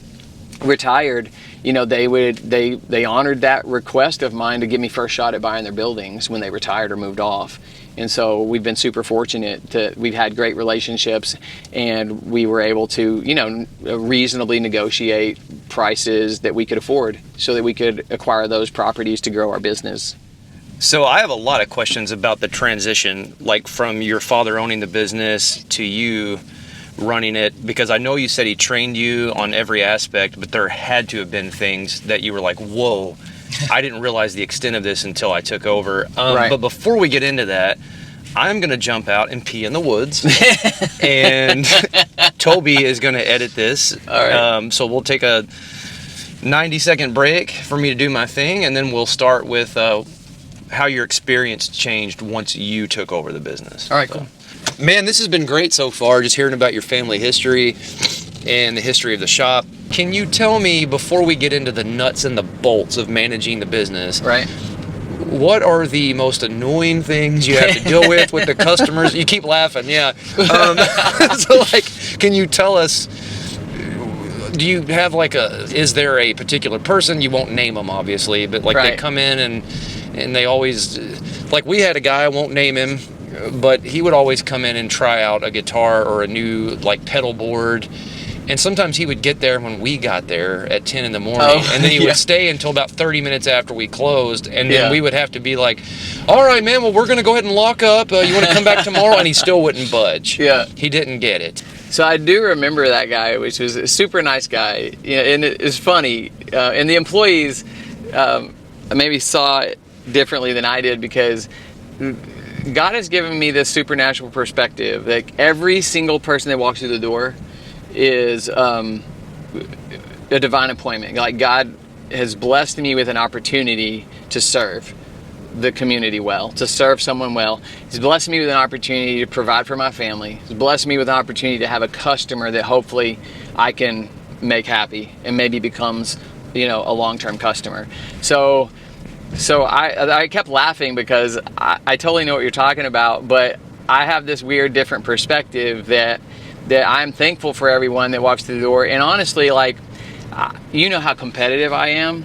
retired, they honored that request of mine to give me first shot at buying their buildings when they retired or moved off. And so we've been super fortunate that we've had great relationships, and we were able to, reasonably negotiate prices that we could afford so that we could acquire those properties to grow our business. So I have a lot of questions about the transition, like from your father owning the business to you running it, because I know you said he trained you on every aspect, but there had to have been things that you were like, whoa, I didn't realize the extent of this until I took over. Right. But before we get into that, I'm going to jump out and pee in the woods, and Toby is going to edit this. All right. So we'll take a 90-second break for me to do my thing, and then we'll start with how your experience changed once you took over the business. All right, cool. Man, this has been great so far, just hearing about your family history and the history of the shop. Can you tell me, before we get into the nuts and the bolts of managing the business, Right. what are the most annoying things you have to deal with the customers? You keep laughing, yeah. So, like, can you tell us, do you have like is there a particular person, you won't name them obviously, but like they come in and they always, like we had a guy, I won't name him, but he would always come in and try out a guitar or a new like pedal board. And sometimes he would get there when we got there at 10 in the morning, and then he would stay until about 30 minutes after we closed, and then we would have to be like, all right, man, well, we're going to go ahead and lock up. You want to come back tomorrow? And he still wouldn't budge. Yeah. He didn't get it. So I do remember that guy, which was a super nice guy. You know, and it's funny, and the employees maybe saw it differently than I did, because God has given me this supernatural perspective. Like, every single person that walks through the door is a divine appointment. Like, God has blessed me with an opportunity to serve the community well, to serve someone well. He's blessed me with an opportunity to provide for my family. He's blessed me with an opportunity to have a customer that hopefully I can make happy and maybe becomes, you know, a long-term customer. So I kept laughing because I totally know what you're talking about, but I have this weird different perspective that I'm thankful for everyone that walks through the door. And honestly, like, you know how competitive I am.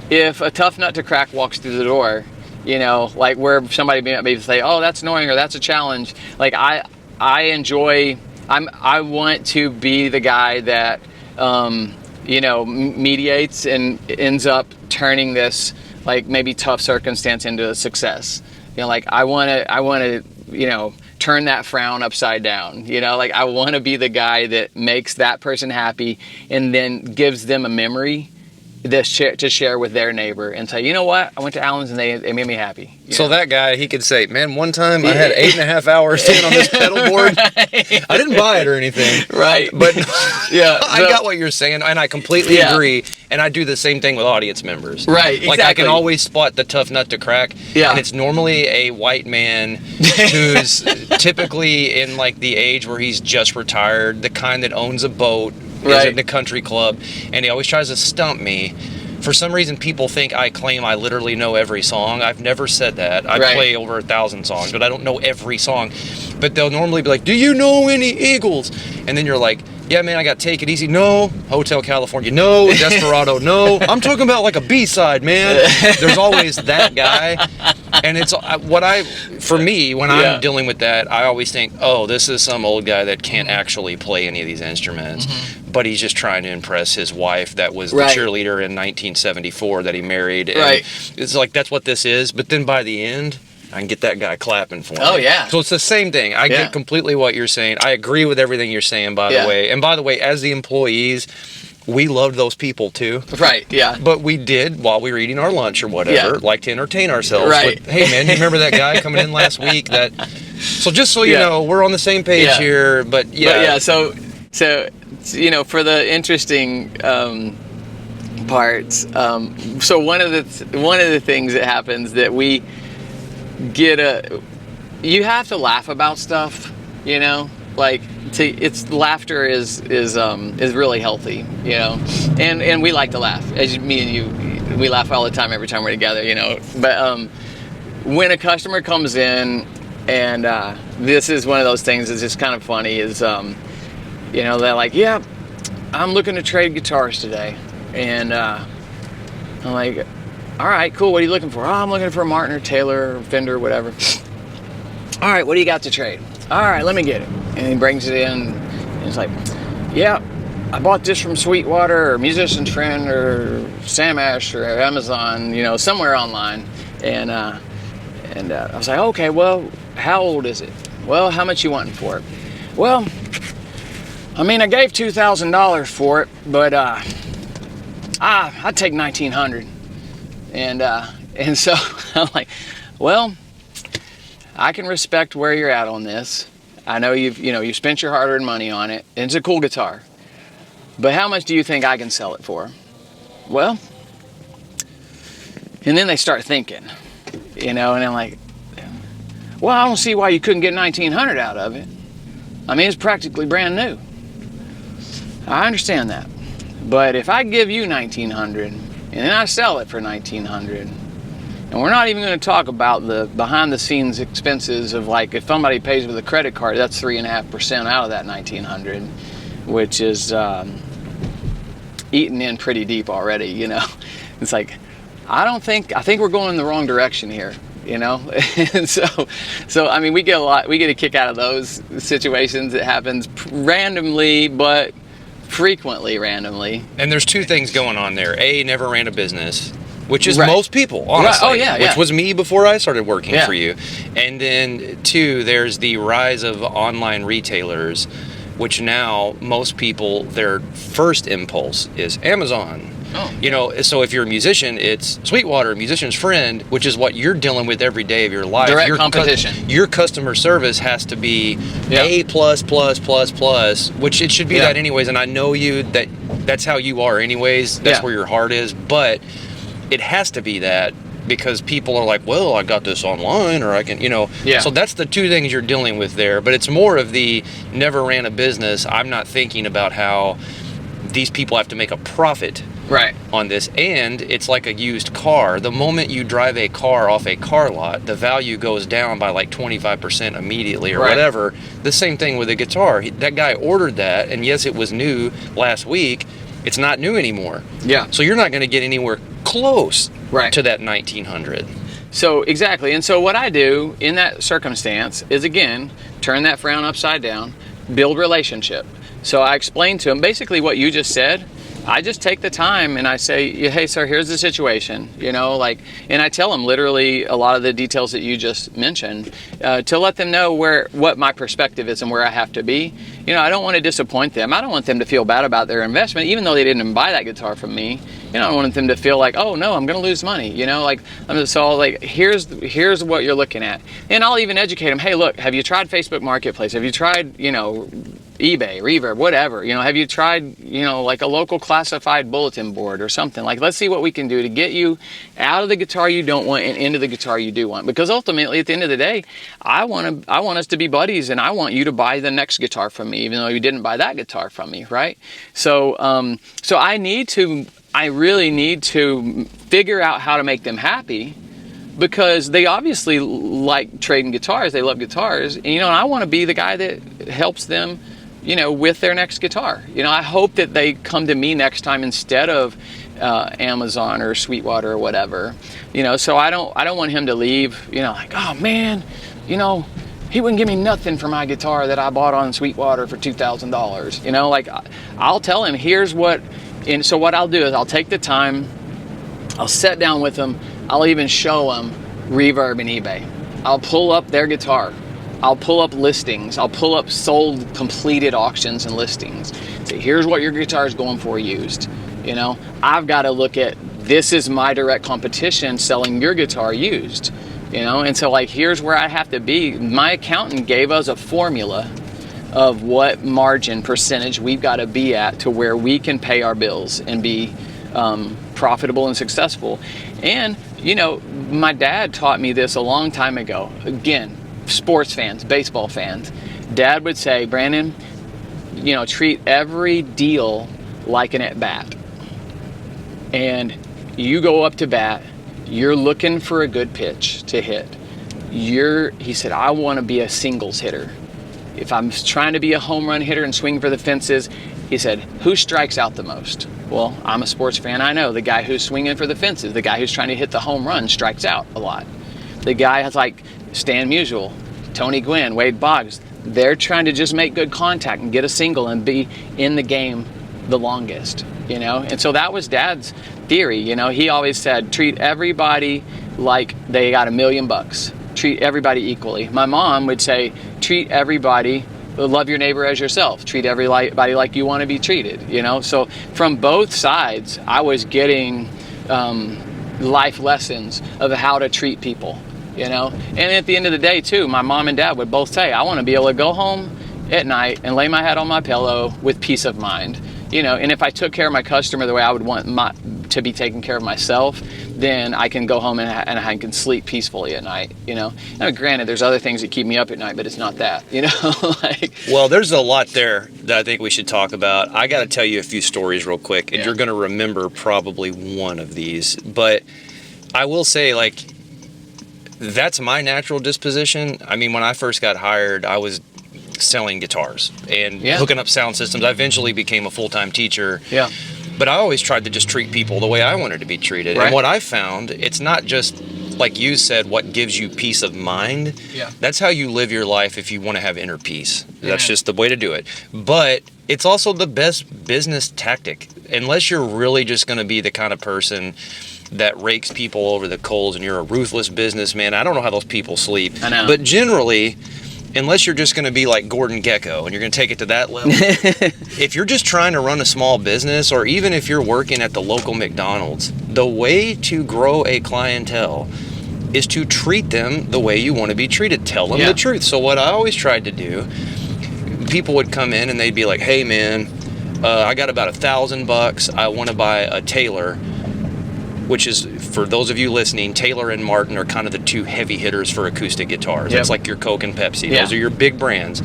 If a tough nut to crack walks through the door, you know, like where somebody may say, oh, that's annoying, or that's a challenge. Like, I want to be the guy that, you know, mediates and ends up turning this, like, maybe tough circumstance into a success. You know, like, I want to, you know, turn that frown upside down. You know, like, I want to be the guy that makes that person happy and then gives them a memory to share with their neighbor and say, you know what, I went to Allen's and they made me happy. So that guy, he could say, man, one time I had 8.5 hours sitting on this pedal board. Right. I didn't buy it or anything. Right. But yeah, I got what you're saying, and I completely agree. And I do the same thing with audience members. Right, exactly. Like, I can always spot the tough nut to crack. Yeah. And it's normally a white man who's typically in, like, the age where he's just retired, the kind that owns a boat, is in the country club, and he always tries to stump me. For some reason, people think I claim I literally know every song. I've never said that. I play over 1,000 songs, but I don't know every song. But they'll normally be like, do you know any Eagles? And then you're like, yeah, man, I got Take It Easy. No. Hotel California. No. Desperado. No. I'm talking about like a B-side, man. There's always that guy. And it's for me, when I'm dealing with that, I always think, oh, this is some old guy that can't actually play any of these instruments. Mm-hmm. But he's just trying to impress his wife that was the cheerleader in 1974 that he married. And it's like, that's what this is. But then by the end, I can get that guy clapping for me. Oh, yeah. So it's the same thing. I get completely what you're saying. I agree with everything you're saying, by the way. And by the way, as the employees, we loved those people too. Right, yeah. But we did, while we were eating our lunch or whatever, like to entertain ourselves. Right. With, hey, man, you remember that guy coming in last week? So just so you know, we're on the same page here. But so you know, for the interesting parts, so one of the things that happens that we get you have to laugh about stuff, you know, like laughter is really healthy, you know, and we like to laugh, as me and you, we laugh all the time every time we're together, you know. But when a customer comes in, and this is one of those things that's just kind of funny, is you know, they're like, yeah, I'm looking to trade guitars today, and I'm like, all right, cool, what are you looking for? Oh, I'm looking for a Martin or Taylor or Fender, whatever. All right, what do you got to trade? All right, let me get it. And he brings it in, and it's like, yeah, I bought this from Sweetwater or Musician's Friend or Sam Ash or Amazon, you know, somewhere online. And I was like, okay, well, how old is it? Well, how much you wanting for it? Well, I mean, I gave $2,000 for it, but I'd take $1,900. And so I'm like, well, I can respect where you're at on this. I know you've spent your hard-earned money on it, and it's a cool guitar. But how much do you think I can sell it for? Well, and then they start thinking, you know, and I'm like, Well, I don't see why you couldn't get 1900 out of it. I mean, it's practically brand new. I understand that. But if I give you 1900 and then I sell it for 1900, and we're not even going to talk about the behind the scenes expenses of, like, if somebody pays with a credit card, that's 3.5% out of that 1900, which is eaten in pretty deep already, you know. It's like, I think we're going in the wrong direction here, you know. And so I mean, we get a kick out of those situations. It happens randomly, but frequently randomly. And there's two things going on there. A, never ran a business, which is Right. most people, honestly. Right. Oh, yeah, which was me before I started working Yeah. for you. And then two, there's the rise of online retailers, which now most people, their first impulse is Amazon. Oh. You know, so if you're a musician, it's Sweetwater, musician's friend, which is what you're dealing with every day of your life. Direct Your competition. Your customer service has to be Yeah. A+++++, which it should be Yeah. that anyways. And I know that's how you are anyways. That's Yeah. where your heart is. But it has to be that, because people are like, well, I got this online, or I can, you know. Yeah. So that's the two things you're dealing with there. But it's more of the never ran a business. I'm not thinking about how these people have to make a profit Right. on this. And it's like a used car. The moment you drive a car off a car lot, the value goes down by like 25% immediately or Right. whatever. The same thing with a guitar. That guy ordered that, and yes, it was new last week. It's not new anymore. Yeah. So you're not going to get anywhere close Right. to that 1900. So exactly. And so what I do in that circumstance is, again, turn that frown upside down, build relationship. So I explain to him basically what you just said. I just take the time and I say, hey, sir, here's the situation, you know, like, and I tell them literally a lot of the details that you just mentioned, to let them know what my perspective is and where I have to be. You know, I don't want to disappoint them. I don't want them to feel bad about their investment, even though they didn't buy that guitar from me. You know, I don't want them to feel like, oh no, I'm going to lose money. You know, like, so like, here's what you're looking at. And I'll even educate them. Hey, look, have you tried Facebook Marketplace? Have you tried, you know, eBay, Reverb, whatever? You know, have you tried, you know, like a local classified bulletin board or something? Like, let's see what we can do to get you out of the guitar you don't want and into the guitar you do want. Because ultimately, at the end of the day, I want us to be buddies, and I want you to buy the next guitar from me, even though you didn't buy that guitar from me, right? So, I really need to figure out how to make them happy, because they obviously like trading guitars. They love guitars. And, you know, and I want to be the guy that helps them, you know, with their next guitar. You know, I hope that they come to me next time instead of Amazon or Sweetwater or whatever. You know, so I don't want him to leave, you know, like, oh man, you know, he wouldn't give me nothing for my guitar that I bought on Sweetwater for $2,000. You know, like, I'll tell him, here's what. And so what I'll do is I'll take the time, I'll sit down with them, I'll even show them Reverb and eBay. I'll pull up their guitar. I'll pull up listings. I'll pull up sold, completed auctions and listings. Say, here's what your guitar is going for used. You know, I've got to look at, this is my direct competition selling your guitar used. You know, and so like, here's where I have to be. My accountant gave us a formula of what margin percentage we've got to be at to where we can pay our bills and be profitable and successful. And, you know, my dad taught me this a long time ago. Again, sports fans, baseball fans. Dad would say, Brandon, you know, treat every deal like an at-bat. And you go up to bat, you're looking for a good pitch to hit. He said, I want to be a singles hitter. If I'm trying to be a home run hitter and swing for the fences, he said, who strikes out the most? Well, I'm a sports fan. I know the guy who's swinging for the fences, the guy who's trying to hit the home run strikes out a lot. The guy has like Stan Musial, Tony Gwynn, Wade Boggs. They're trying to just make good contact and get a single and be in the game the longest, you know? And so that was Dad's theory. You know, he always said, treat everybody like they got $1 million. Treat everybody equally. My mom would say, treat everybody, love your neighbor as yourself. Treat everybody like you want to be treated, you know? So from both sides, I was getting life lessons of how to treat people, you know? And at the end of the day, too, my mom and dad would both say, I want to be able to go home at night and lay my head on my pillow with peace of mind, you know? And if I took care of my customer the way I would want to be taking care of myself, then I can go home and I can sleep peacefully at night, you know. Now, granted, there's other things that keep me up at night, but it's not that, you know. Like, well, there's a lot there that I think we should talk about. I got to tell you a few stories real quick, and you're going to remember probably one of these. But I will say, like, that's my natural disposition. I mean, when I first got hired, I was selling guitars and hooking up sound systems. I eventually became a full-time teacher. Yeah. But I always tried to just treat people the way I wanted to be treated. Right. And what I found, it's not just, like you said, what gives you peace of mind. Yeah. That's how you live your life if you want to have inner peace. That's just the way to do it. But it's also the best business tactic. Unless you're really just going to be the kind of person that rakes people over the coals and you're a ruthless businessman. I don't know how those people sleep. I know. But generally, unless you're just going to be like Gordon Gekko and you're going to take it to that level, if you're just trying to run a small business, or even if you're working at the local McDonald's, the way to grow a clientele is to treat them the way you want to be treated. Tell them the truth. So what I always tried to do, people would come in and they'd be like, hey man, I got about $1,000. I want to buy a Taylor, which is, for those of you listening, Taylor and Martin are kind of the two heavy hitters for acoustic guitars. It's like your Coke and Pepsi. Those are your big brands.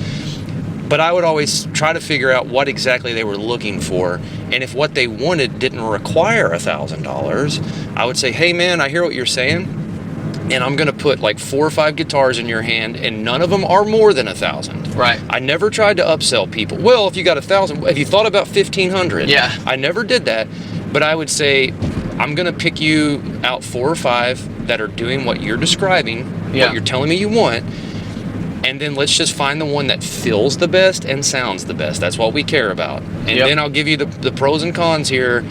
But I would always try to figure out what exactly they were looking for. And if what they wanted didn't require $1,000, I would say, hey man, I hear what you're saying, and I'm going to put like 4 or 5 guitars in your hand, and none of them are more than $1,000. Right. I never tried to upsell people. Well, if you got $1,000, if you thought about $1,500, I never did that. But I would say, I'm going to pick you out 4 or 5 that are doing what you're describing, what you're telling me you want, and then let's just find the one that feels the best and sounds the best. That's what we care about. And then I'll give you the pros and cons here,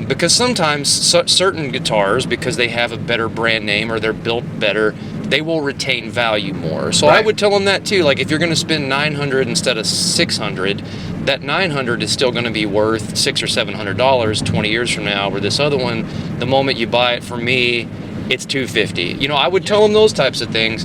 because sometimes certain guitars, because they have a better brand name or they're built better, they will retain value more. So I would tell them that too. Like, if you're going to spend $900 instead of $600, that $900 is still going to be worth $600 or $700 20 years from now, where this other one, the moment you buy it from me, it's $250. You know, I would tell them those types of things.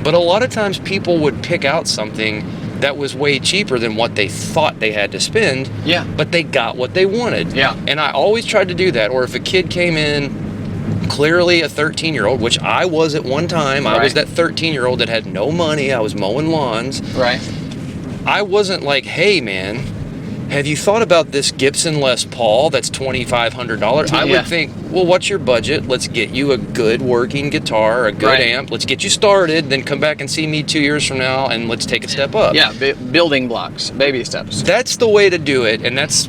But a lot of times people would pick out something that was way cheaper than what they thought they had to spend, but they got what they wanted. And I always tried to do that. Or if a kid came in, clearly a 13-year-old, which I was at one time, I was that 13-year-old that had no money, I was mowing lawns. I wasn't like, hey man, have you thought about this Gibson Les Paul that's $2,500? I would think, well, what's your budget? Let's get you a good working guitar, a good amp. Let's get you started, then come back and see me 2 years from now, and let's take a step up. Building blocks, baby steps. That's the way to do it, and that's,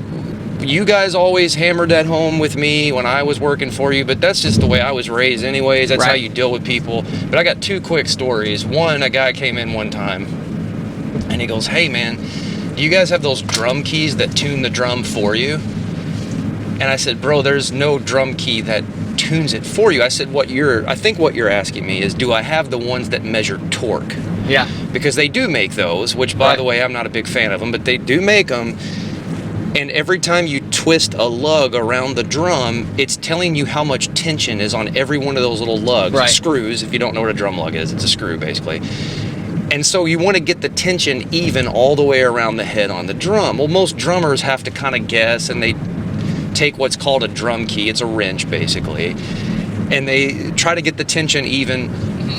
you guys always hammered that home with me when I was working for you, but that's just the way I was raised anyways. That's how you deal with people. But I got 2 quick stories. One, a guy came in one time, and he goes, hey man, do you guys have those drum keys that tune the drum for you? And I said, bro, there's no drum key that tunes it for you. I said, I think what you're asking me is, do I have the ones that measure torque? Because they do make those, which by the way, I'm not a big fan of them, but they do make them. And every time you twist a lug around the drum, it's telling you how much tension is on every one of those little lugs, screws. If you don't know what a drum lug is, it's a screw basically. And so you want to get the tension even all the way around the head on the drum. Well, most drummers have to kind of guess, and they take what's called a drum key. It's a wrench basically, and they try to get the tension even.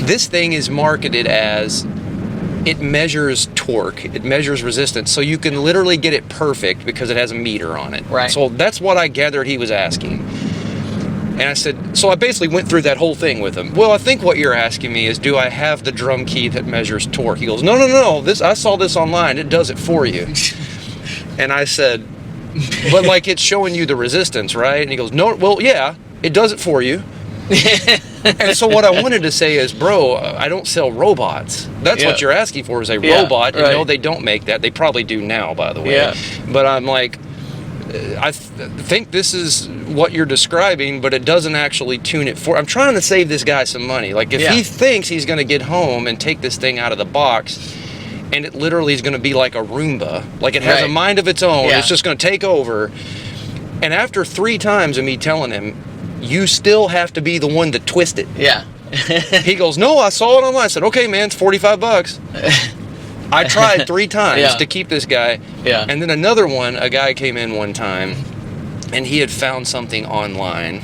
This thing is marketed as, it measures torque, it measures resistance, so you can literally get it perfect because it has a meter on it. So that's what I gathered he was asking. And I said, so I basically went through that whole thing with him. Well, I think what you're asking me is, do I have the drum key that measures torque? He goes, no, I saw this online, it does it for you. And I said, but like, it's showing you the resistance, right? And he goes, no, well, yeah, it does it for you. And so what I wanted to say is, bro, I don't sell robots. That's what you're asking for, is a robot. And no, they don't make that. They probably do now, by the way. But I'm like, I think this is what you're describing, but it doesn't actually tune it for. I'm trying to save this guy some money. Like, if he thinks he's going to get home and take this thing out of the box, and it literally is going to be like a Roomba, like it has a mind of its own, it's just going to take over. And after 3 times of me telling him, you still have to be the one to twist it. He goes, no, I saw it online. I said, okay, man, it's $45. I tried 3 times to keep this guy. And then another one, a guy came in one time, and he had found something online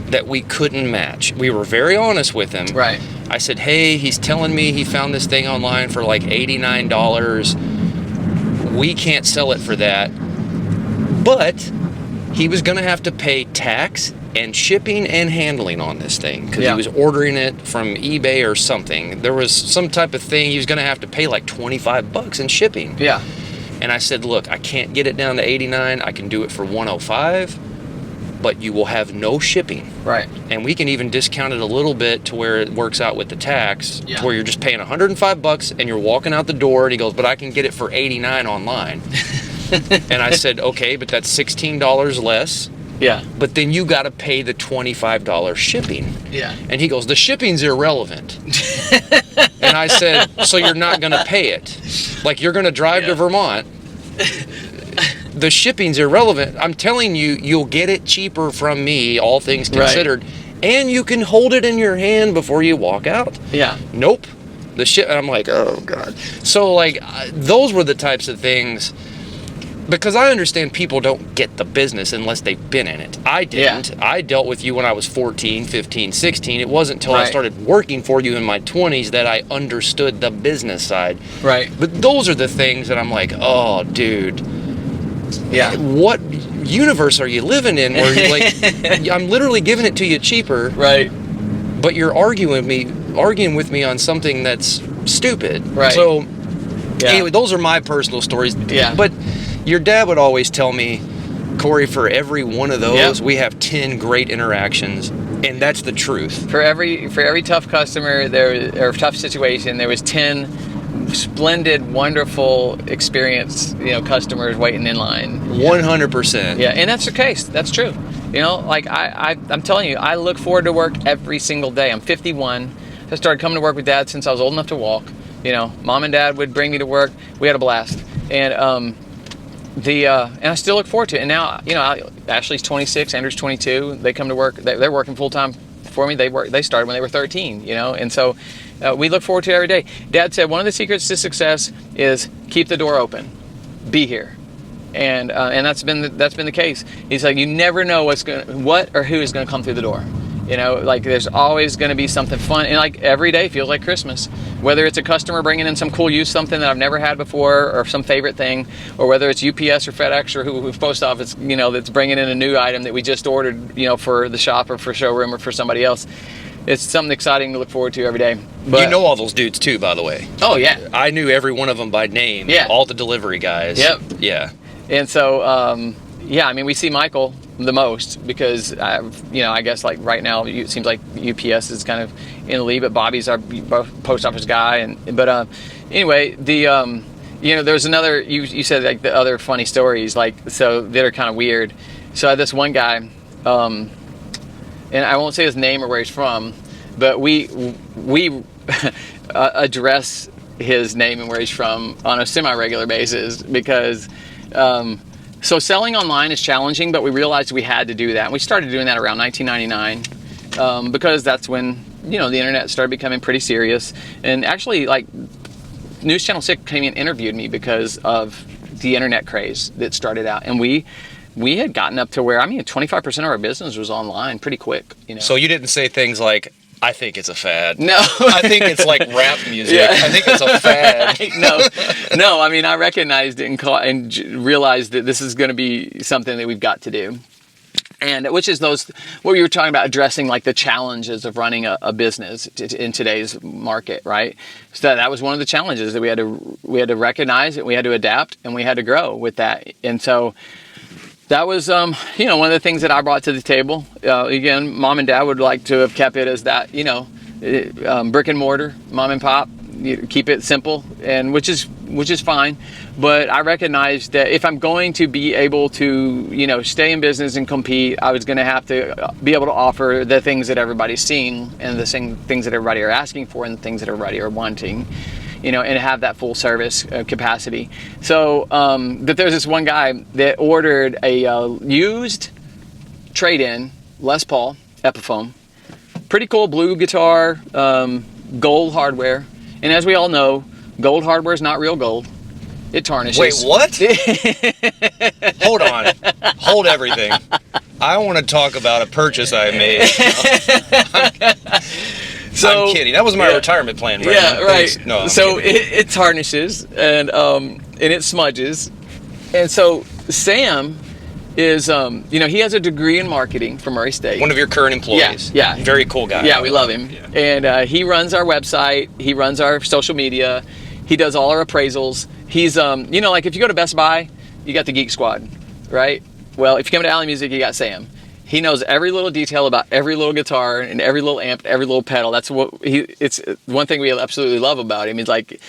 that we couldn't match. We were very honest with him. Right. I said, hey, he's telling me he found this thing online for like $89. We can't sell it for that. But he was going to have to pay tax and shipping and handling on this thing because he was ordering it from eBay or something. There was some type of thing he was going to have to pay like $25 in shipping. Yeah. And I said, look, I can't get it down to 89. I can do it for 105, but you will have no shipping. Right. And we can even discount it a little bit to where it works out with the tax, to where you're just paying $105 and you're walking out the door. And he goes, but I can get it for 89 online. And I said, okay, but that's $16 less. Yeah. But then you got to pay the $25 shipping. Yeah. And he goes, the shipping's irrelevant. And I said, so you're not going to pay it? Like, you're going to drive to Vermont. The shipping's irrelevant. I'm telling you, you'll get it cheaper from me, all things considered. And you can hold it in your hand before you walk out. Yeah. Nope. I'm like, oh, God. So, like, those were the types of things. Because I understand people don't get the business unless they've been in it. I didn't. Yeah. I dealt with you when I was 14, 15, 16. It wasn't until I started working for you in my 20s that I understood the business side. Right. But those are the things that I'm like, oh, dude. Yeah. What universe are you living in where you're like, I'm literally giving it to you cheaper. Right. But you're arguing with me on something that's stupid. Right. So, anyway, those are my personal stories. Yeah. But your dad would always tell me, Corey, for every one of those, we have 10 great interactions, and that's the truth. For every tough customer or tough situation, there was 10 splendid, wonderful experience, customers waiting in line. 100%. Yeah, and that's the case. That's true. Like I'm telling you, I look forward to work every single day. I'm 51. I started coming to work with Dad since I was old enough to walk. Mom and Dad would bring me to work. We had a blast, and and I still look forward to it. And now, Ashley's 26, Andrew's 22. They come to work. They're working full time for me. They started when they were 13. And so we look forward to it every day. Dad said one of the secrets to success is keep the door open, be here, and that's been the case. He's like, you never know what or who is gonna come through the door. Like there's always going to be something fun, and like every day feels like Christmas. Whether it's a customer bringing in some cool use, something that I've never had before, or some favorite thing, or whether it's UPS or FedEx or who's post office, that's bringing in a new item that we just ordered, for the shop or for showroom or for somebody else. It's something exciting to look forward to every day. But, you know all those dudes too, by the way. Oh yeah, I knew every one of them by name. Yeah, all the delivery guys. Yep. Yeah. And so, we see Michael the most because, I guess like right now it seems like UPS is kind of in the lead, but Bobby's our post office guy. Anyway, there's another, you said like the other funny stories, like, so that are kind of weird. So I had this one guy, and I won't say his name or where he's from, but we address his name and where he's from on a semi-regular basis because, so selling online is challenging, but we realized we had to do that. And we started doing that around 1999 because that's when, the internet started becoming pretty serious. And actually, like, News Channel 6 came and interviewed me because of the internet craze that started out. And we had gotten up to where, 25% of our business was online pretty quick. So you didn't say things like, I think it's a fad. No. I think it's like rap music. Yeah. I think it's a fad. No. I recognized it and realized that this is going to be something that we've got to do. And which is what we were talking about, addressing like the challenges of running a business in today's market, right? So that was one of the challenges that we had to recognize it, we had to adapt, and we had to grow with that. And so that was, one of the things that I brought to the table. Again, Mom and Dad would like to have kept it as that, brick and mortar, mom and pop, keep it simple, and which is fine. But I recognized that if I'm going to be able to, stay in business and compete, I was going to have to be able to offer the things that everybody's seeing and the same things that everybody are asking for and the things that everybody are wanting. And have that full service capacity. So that there's this one guy that ordered a used trade-in Les Paul Epiphone, pretty cool blue guitar, gold hardware. And as we all know, gold hardware is not real gold. It tarnishes. Wait, what? Hold on. Hold everything. I want to talk about a purchase I made. I'm kidding. That was my retirement plan, Brandon. Yeah, right. Thanks. No, I'm so kidding. it tarnishes and it smudges. And so Sam is, he has a degree in marketing from Murray State. One of your current employees. Yeah. Very cool guy. Yeah, we love him. Yeah. And he runs our website. He runs our social media. He does all our appraisals. He's, like if you go to Best Buy, you got the Geek Squad, right? Well, if you come to Alley Music, you got Sam. He knows every little detail about every little guitar and every little amp, every little pedal. That's what it's one thing we absolutely love about him. He's like,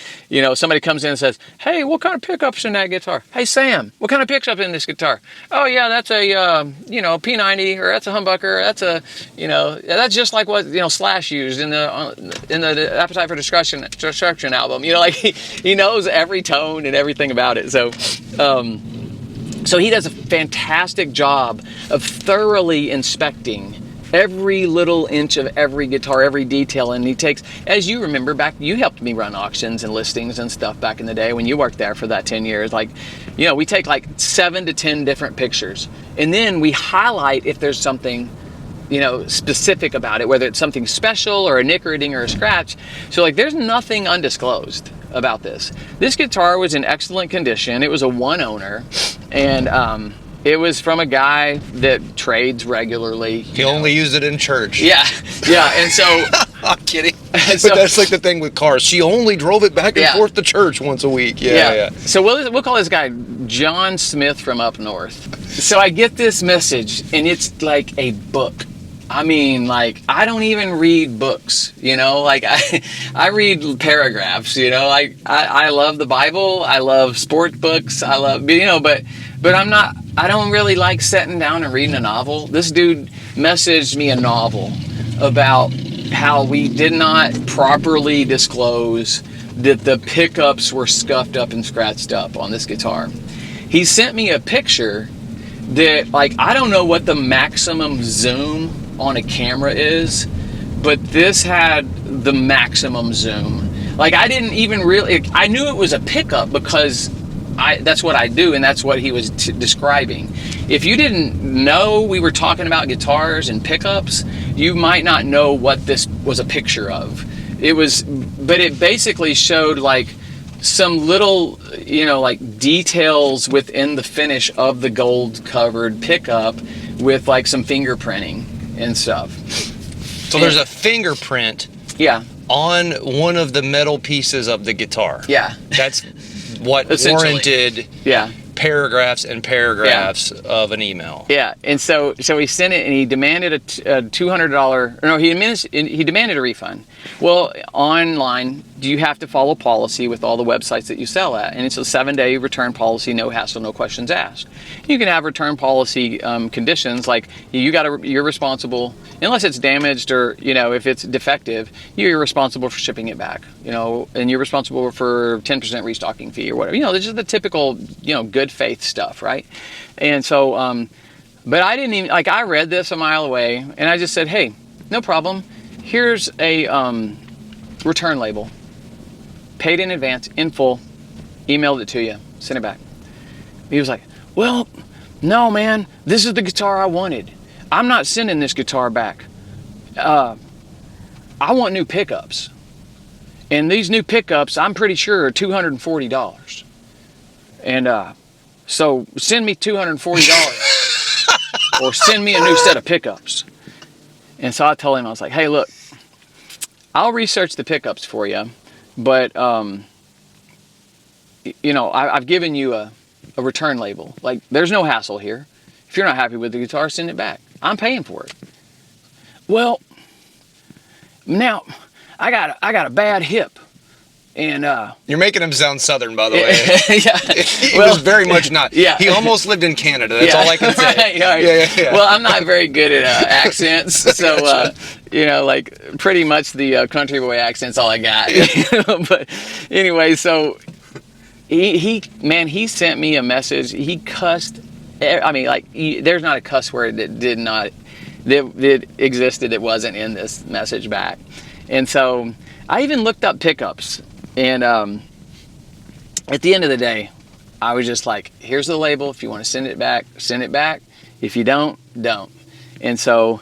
somebody comes in and says, "Hey, what kind of pickups in that guitar?" "Hey, Sam, what kind of pickup in this guitar?" "Oh yeah, that's a P90, or that's a humbucker. That's a that's just like what Slash used in the Appetite for Destruction album." He knows every tone and everything about it. So he does a fantastic job of thoroughly inspecting every little inch of every guitar, every detail. And he takes, as you remember back, you helped me run auctions and listings and stuff back in the day when you worked there for that 10 years. We take 7 to 10 different pictures. And then we highlight if there's something specific about it, whether it's something special or a nick or a ding or a scratch. So there's nothing undisclosed about this. This guitar was in excellent condition. It was a one owner, and it was from a guy that trades regularly. He only used it in church. Yeah, and so I'm kidding. But that's the thing with cars. She only drove it back and forth to church once a week. Yeah. So we'll call this guy John Smith from up north. So I get this message, and it's like a book. I mean, I don't even read books, I read paragraphs, I love the Bible, I love sport books, I love, but I don't really like sitting down and reading a novel. This dude messaged me a novel about how we did not properly disclose that the pickups were scuffed up and scratched up on this guitar. He sent me a picture that, I don't know what the maximum zoom on a camera is, but this had the maximum zoom. I didn't even really, I knew it was a pickup because that's what I do, and that's what he was describing. If you didn't know we were talking about guitars and pickups, you might not know what this was a picture of. But it basically showed some little, details within the finish of the gold covered pickup with some fingerprinting and stuff. So there's a fingerprint on one of the metal pieces of the guitar. Yeah. That's what warranted paragraphs and paragraphs of an email. Yeah, and so he sent it, and he demanded a $200. No, he demanded a refund. Well, online, you have to follow policy with all the websites that you sell at, and it's a 7-day return policy, no hassle, no questions asked. You can have return policy conditions like you're responsible unless it's damaged or if it's defective. You're responsible for shipping it back. And you're responsible for 10% restocking fee or whatever. This is the typical good faith stuff, right? And so, but I didn't even I read this a mile away, and I just said, "Hey, no problem. Here's a return label. Paid in advance, in full. Emailed it to you. Sent it back." He was like, "Well, no, man. This is the guitar I wanted. I'm not sending this guitar back. I want new pickups. And these new pickups, I'm pretty sure, are $240. And so send me $240 or send me a new set of pickups." And so I told him, I was like, "Hey, look, I'll research the pickups for you, but I've given you a return label. There's no hassle here. If you're not happy with the guitar, send it back. I'm paying for it." "Well, now I got a bad hip, and You're making him sound Southern, by the way. He Well, was very much not. Yeah. He almost lived in Canada. That's all I can say. Right. Yeah. Well, I'm not very good at accents, so pretty much the country boy accent's all I got. But anyway, so he sent me a message. He cussed. There's not a cuss word that existed that wasn't in this message back. And so I even looked up pickups, and at the end of the day, I was just like, here's the label. If you want to send it back, send it back. If you don't, don't. And so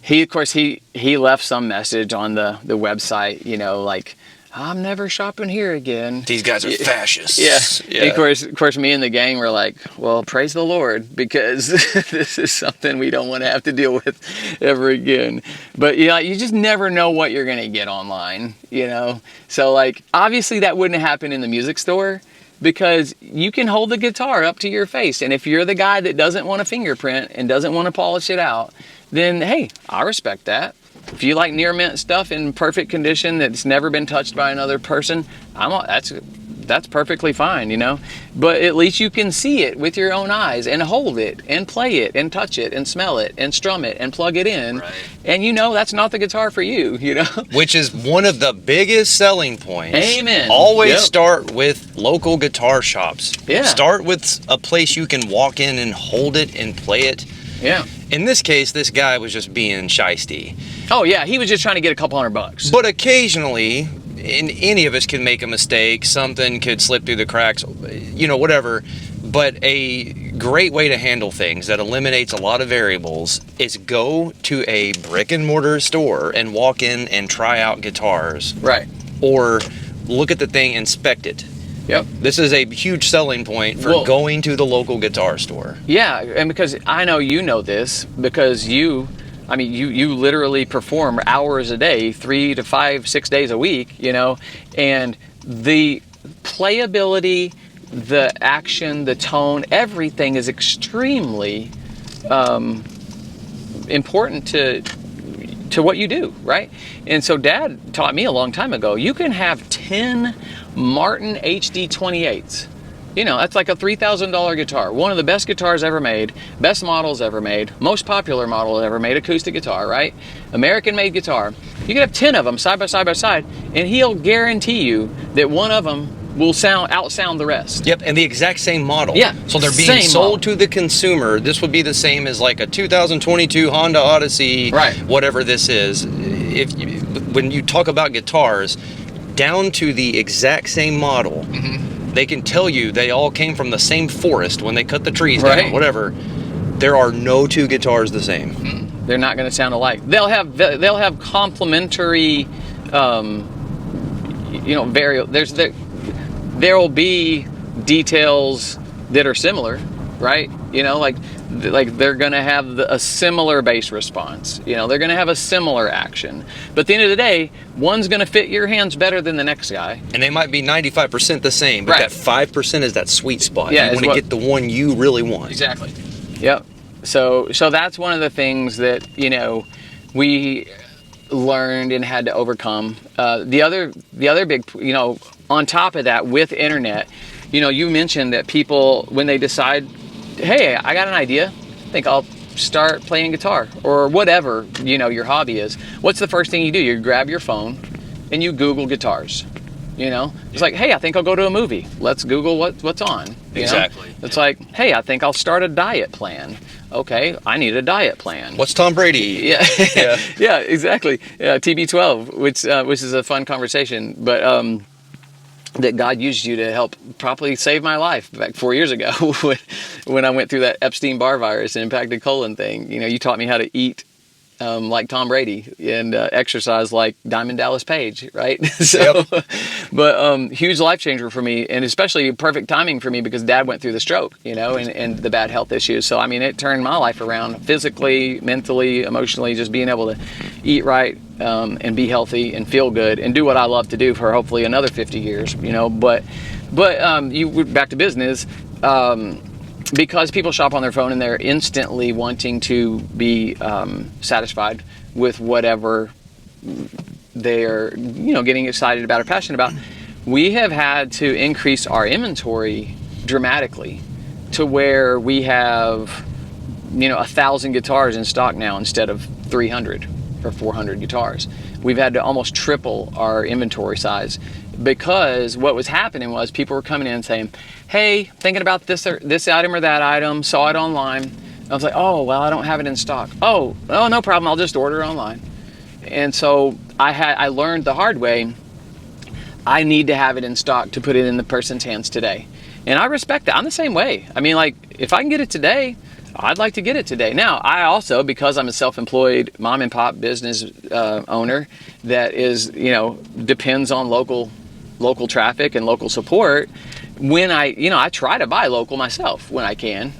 he, of course, he left some message on the website, you know, like, I'm never shopping here again. These guys are fascists. Yeah. And of course, me and the gang were like, well, praise the Lord, because this is something we don't want to have to deal with ever again. But yeah, you just never know what you're going to get online, you know? So like, obviously that wouldn't happen in the music store, because you can hold the guitar up to your face. And if you're the guy that doesn't want a fingerprint and doesn't want to polish it out, then hey, I respect that. If you like near mint stuff in perfect condition that's never been touched by another person, that's perfectly fine, you know. But at least you can see it with your own eyes and hold it and play it and touch it and smell it and strum it and plug it in. Right. And you know that's not the guitar for you, you know. Which is one of the biggest selling points. Amen. Always start with local guitar shops. Yeah. Start with a place you can walk in and hold it and play it. Yeah. In this case, this guy was just being shysty. Oh yeah, he was just trying to get a couple $100. But occasionally, any of us can make a mistake. Something could slip through the cracks, you know, whatever. But a great way to handle things that eliminates a lot of variables is go to a brick and mortar store and walk in and try out guitars. Right. Or look at the thing, inspect it. Yep. This is a huge selling point for going to the local guitar store. Yeah, and because I know you know this, because you literally perform hours a day, 3 to 5, 6 days a week, you know, and the playability, the action, the tone, everything is extremely important to what you do, right? And so Dad taught me a long time ago, you can have 10 Martin HD 28s. You know, that's like a $3,000 guitar. One of the best guitars ever made, best models ever made, most popular model ever made, acoustic guitar, right? American-made guitar. You can have 10 of them side by side by side, and he'll guarantee you that one of them will outsound the rest. Yep, and the exact same model. Yeah, so they're being sold to the consumer. This would be the same as like a 2022 Honda Odyssey, right? Whatever this is. When you talk about guitars, down to the exact same model. Mm-hmm. They can tell you they all came from the same forest when they cut the trees down, whatever. There are no two guitars the same. They're not going to sound alike. They'll have complementary, there will be details that are similar, right? You know, like they're going to have a similar bass response. You know, they're going to have a similar action. But at the end of the day, one's going to fit your hands better than the next guy. And they might be 95% the same, but that 5% is that sweet spot. Yeah, you want to get the one you really want. Exactly. Yep. So that's one of the things that, you know, we learned and had to overcome. The other big, you know, on top of that, with internet, you know, you mentioned that people, when they decide, hey, I got an idea, I think I'll start playing guitar or whatever, you know, your hobby is. What's the first thing you do? You grab your phone and you Google guitars. You know, it's like, hey, I think I'll go to a movie. Let's Google what's on. Exactly. Know? It's like, hey, I think I'll start a diet plan. Okay, I need a diet plan. What's Tom Brady? Yeah, yeah, exactly. TB12, which is a fun conversation, but that God used you to help probably save my life back 4 years ago when I went through that Epstein-Barr virus and impacted colon thing. You know, you taught me how to eat like Tom Brady and exercise like Diamond Dallas Page, right? So, yep. But huge life changer for me, and especially perfect timing for me because Dad went through the stroke, you know, and the bad health issues. So I mean, it turned my life around physically, mentally, emotionally, just being able to eat right and be healthy and feel good and do what I love to do for hopefully another 50 years, you know. But you back to business. Because people shop on their phone and they're instantly wanting to be satisfied with whatever they're, you know, getting excited about or passionate about, we have had to increase our inventory dramatically to where we have, you know, 1,000 guitars in stock now instead of 300 or 400 guitars. We've had to almost triple our inventory size because what was happening was people were coming in and saying, hey, thinking about this item or that item, saw it online. I was like, oh, well, I don't have it in stock. Oh, no problem, I'll just order it online. And so I learned the hard way, I need to have it in stock to put it in the person's hands today. And I respect that. I'm the same way. I mean, like, if I can get it today, I'd like to get it today. Now, I also, because I'm a self-employed mom and pop business owner that is, depends on local traffic and local support, when I try to buy local myself when I can,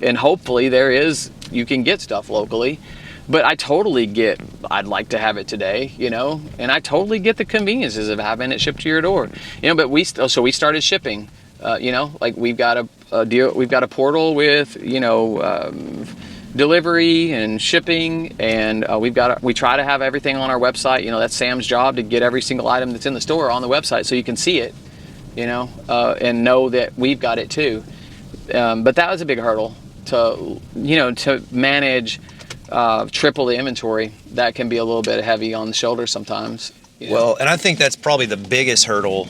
and hopefully you can get stuff locally. But I totally get, I'd like to have it today, and I totally get the conveniences of having it shipped to your door, but we started shipping, like we've got a deal, we've got a portal with, delivery and shipping, and we try to have everything on our website. That's Sam's job, to get every single item that's in the store on the website so you can see it, and know that we've got it too. But that was a big hurdle to manage. Triple the inventory. That can be a little bit heavy on the shoulders sometimes. Well, and I think that's probably the biggest hurdle,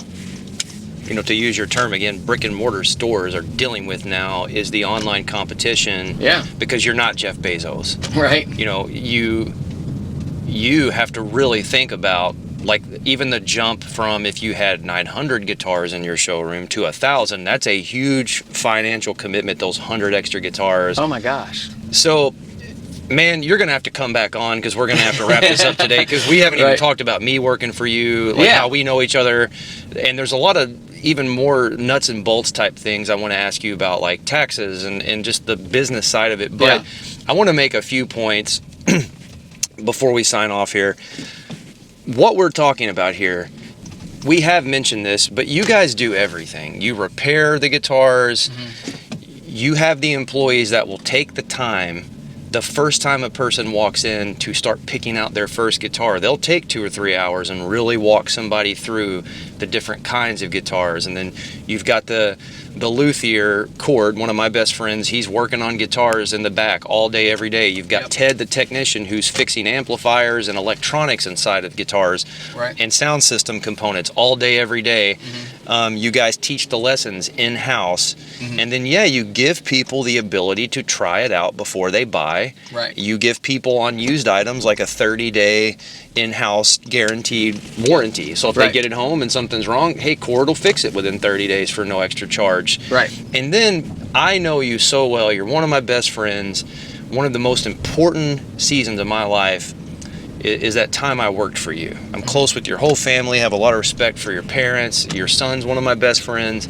to use your term again, brick and mortar stores are dealing with now, is the online competition. Yeah. Because you're not Jeff Bezos. Right. You have to really think about, like, even the jump from, if you had 900 guitars in your showroom to 1,000, that's a huge financial commitment, those 100 extra guitars. Oh my gosh. So, man, you're going to have to come back on, because we're going to have to wrap this up today, because we haven't even talked about me working for you, like how we know each other. And there's a lot of even more nuts and bolts type things I want to ask you about, like taxes and just the business side of it. But I want to make a few points before we sign off here. What we're talking about here, we have mentioned this, but you guys do everything. You repair the guitars. You have the employees that will take the time, the first time a person walks in, to start picking out their first guitar. They'll take 2 or 3 hours and really walk somebody through the different kinds of guitars. And then you've got the luthier, Cord, one of my best friends. He's working on guitars in the back all day, every day. You've got Ted, the technician, who's fixing amplifiers and electronics inside of guitars, and sound system components all day, every day. You guys teach the lessons in-house. And then, you give people the ability to try it out before they buy. You give people on used items like a 30-day in-house guaranteed warranty. So if they get it home and something's wrong, hey, Cord will fix it within 30 days for no extra charge. And then I know you so well. You're one of my best friends. One of the most important seasons of my life is that time I worked for you. I'm close with your whole family, have a lot of respect for your parents. Your son's one of my best friends.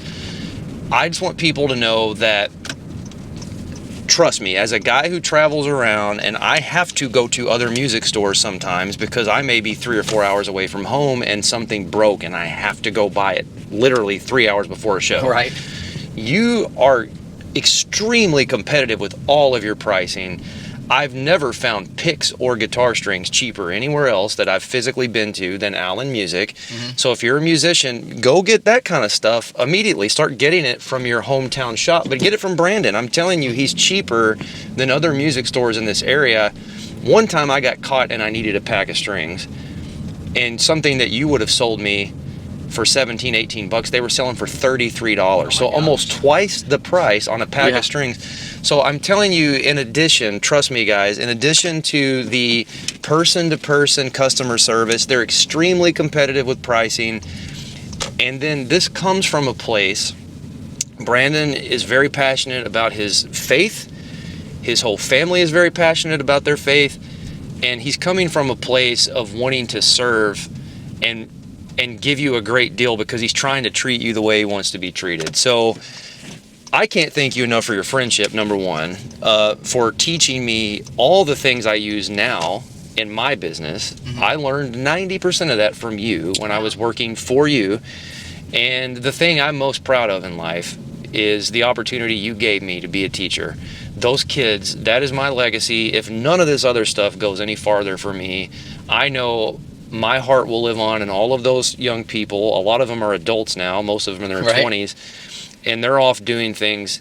I just want people to know that, trust me, as a guy who travels around, and I have to go to other music stores sometimes because I may be 3 or 4 hours away from home and something broke and I have to go buy it literally 3 hours before a show. You are extremely competitive with all of your pricing. I've never found picks or guitar strings cheaper anywhere else that I've physically been to than Allen Music. So if you're a musician, go get that kind of stuff immediately. Start getting it from your hometown shop, but get it from Brandon. I'm telling you, he's cheaper than other music stores in this area. One time I got caught and I needed a pack of strings, and something that you would have sold me for 17, 18 bucks, they were selling for $33. So almost twice the price on a pack of strings. So I'm telling you, in addition, trust me guys, in addition to the person-to-person customer service, they're extremely competitive with pricing. And then this comes from a place, Brandon is very passionate about his faith. His whole family is very passionate about their faith. And he's coming from a place of wanting to serve and give you a great deal because he's trying to treat you the way he wants to be treated. So I can't thank you enough for your friendship, number one, for teaching me all the things I use now in my business. I learned 90% of that from you when I was working for you. And the thing I'm most proud of in life is the opportunity you gave me to be a teacher. Those kids, that is my legacy. If none of this other stuff goes any farther for me, I know my heart will live on, and all of those young people, a lot of them are adults now, most of them are in their 20s, and they're off doing things,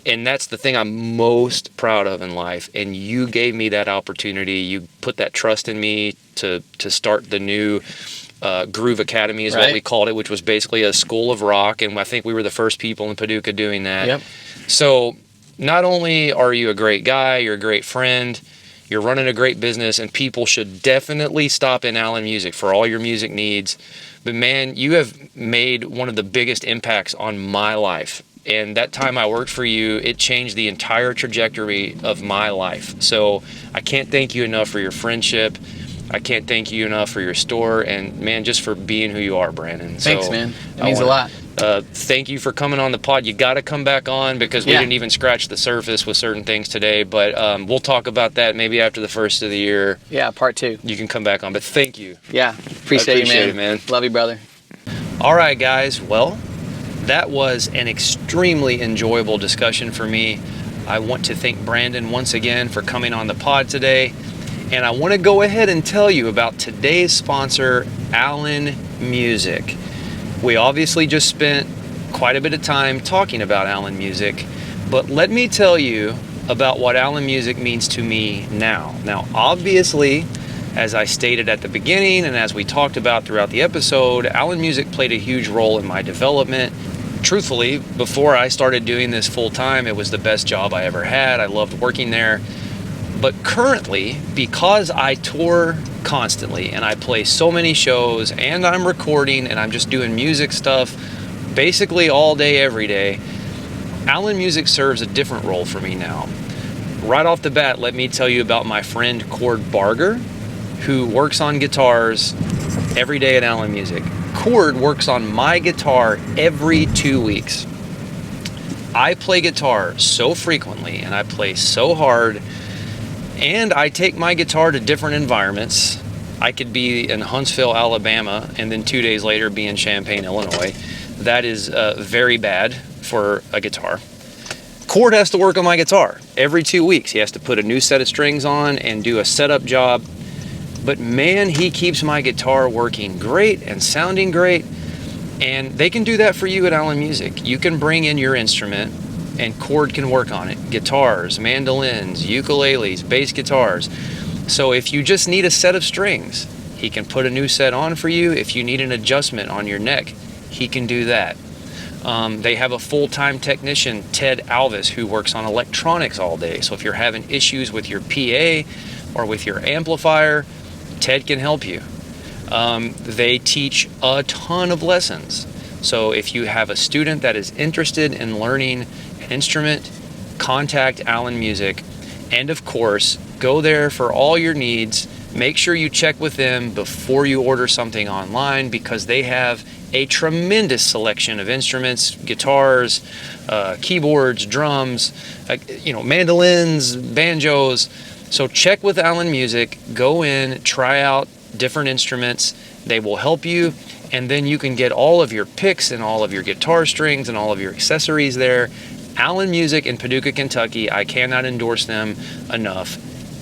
and that's the thing I'm most proud of in life. And you gave me that opportunity. You put that trust in me to start the new Groove Academy is what we called it, which was basically a school of rock, and I think we were the first people in Paducah doing that. So not only are you a great guy, you're a great friend, you're running a great business, and people should definitely stop in Allen Music for all your music needs. But man, you have made one of the biggest impacts on my life And that time I worked for you, it changed the entire trajectory of my life. So I can't thank you enough for your friendship. I can't thank you enough for your store, and man, just for being who you are, Brandon. Thanks, so man. It means a lot. Thank you for coming on the pod. You got to come back on, because we didn't even scratch the surface with certain things today. But we'll talk about that maybe after the first of the year. Yeah, part 2. You can come back on. But thank you. Yeah, appreciate you, it, man. Love you, brother. All right, guys. Well, that was an extremely enjoyable discussion for me. I want to thank Brandon once again for coming on the pod today. And I want to go ahead and tell you about today's sponsor, Allen Music. We obviously just spent quite a bit of time talking about Allen Music, but let me tell you about what Allen Music means to me now. Now, obviously, as I stated at the beginning and as we talked about throughout the episode, Allen Music played a huge role in my development. Truthfully, before I started doing this full time, it was the best job I ever had. I loved working there. But currently, because I tour constantly and I play so many shows and I'm recording and I'm just doing music stuff basically all day, every day, Allen Music serves a different role for me now. Right off the bat, let me tell you about my friend Cord Barger, who works on guitars every day at Allen Music. Cord works on my guitar every 2 weeks. I play guitar so frequently and I play so hard, and I take my guitar to different environments. I could be in Huntsville, Alabama, and then 2 days later be in Champaign, Illinois. That is very bad for a guitar. Cord has to work on my guitar every 2 weeks. He has to put a new set of strings on and do a setup job. But man, he keeps my guitar working great and sounding great. And they can do that for you at Allen Music. You can bring in your instrument and Cord can work on it. Guitars, mandolins, ukuleles, bass guitars. So if you just need a set of strings, he can put a new set on for you. If you need an adjustment on your neck, he can do that. They have a full-time technician, Ted Alvis, who works on electronics all day. So if you're having issues with your PA or with your amplifier, Ted can help you. They teach a ton of lessons. So if you have a student that is interested in learning an instrument, contact Allen Music. And of course, go there for all your needs. Make sure you check with them before you order something online, because they have a tremendous selection of instruments, guitars, keyboards, drums, mandolins, banjos. So check with Allen Music, go in, try out different instruments. They will help you, and then you can get all of your picks and all of your guitar strings and all of your accessories there. Allen Music in Paducah, Kentucky. I cannot endorse them enough.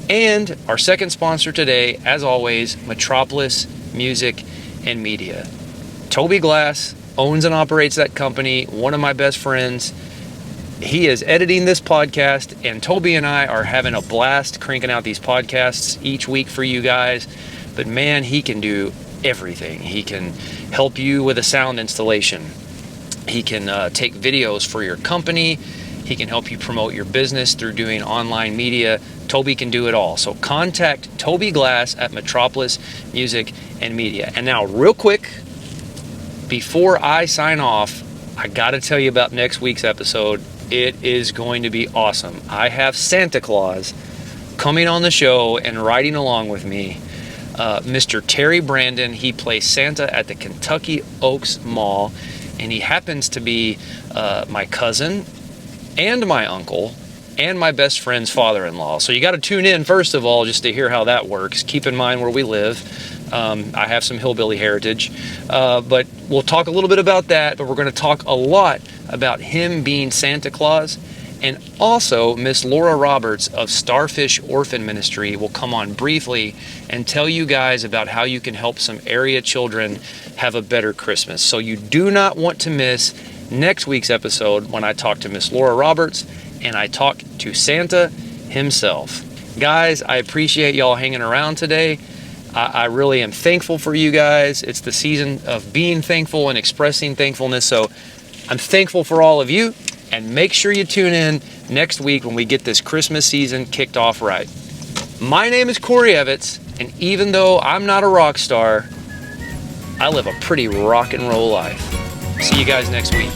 And our second sponsor today, as always, Metropolis Music and Media. Toby Glass owns and operates that company, one of my best friends. He is editing this podcast, and Toby and I are having a blast cranking out these podcasts each week for you guys. But man, he can do everything. He can help you with a sound installation. He can take videos for your company. He can help you promote your business through doing online media. Toby can do it all. So contact Toby Glass at Metropolis Music and Media. And now, real quick, before I sign off, I got to tell you about next week's episode. It is going to be awesome. I have Santa Claus coming on the show and riding along with me. Mr. Terry Brandon, he plays Santa at the Kentucky Oaks Mall, and he happens to be my cousin and my uncle and my best friend's father-in-law. So you got to tune in, first of all, just to hear how that works. Keep in mind where we live. I have some hillbilly heritage, but we'll talk a little bit about that, but we're going to talk a lot about him being Santa Claus. And also, Miss Laura Roberts of Starfish Orphan Ministry will come on briefly and tell you guys about how you can help some area children have a better Christmas. So you do not want to miss next week's episode when I talk to Miss Laura Roberts and I talk to Santa himself. Guys, I appreciate y'all hanging around today. I really am thankful for you guys. It's the season of being thankful and expressing thankfulness. So I'm thankful for all of you. And make sure you tune in next week when we get this Christmas season kicked off right. My name is Corey Evitz, and even though I'm not a rock star, I live a pretty rock and roll life. See you guys next week.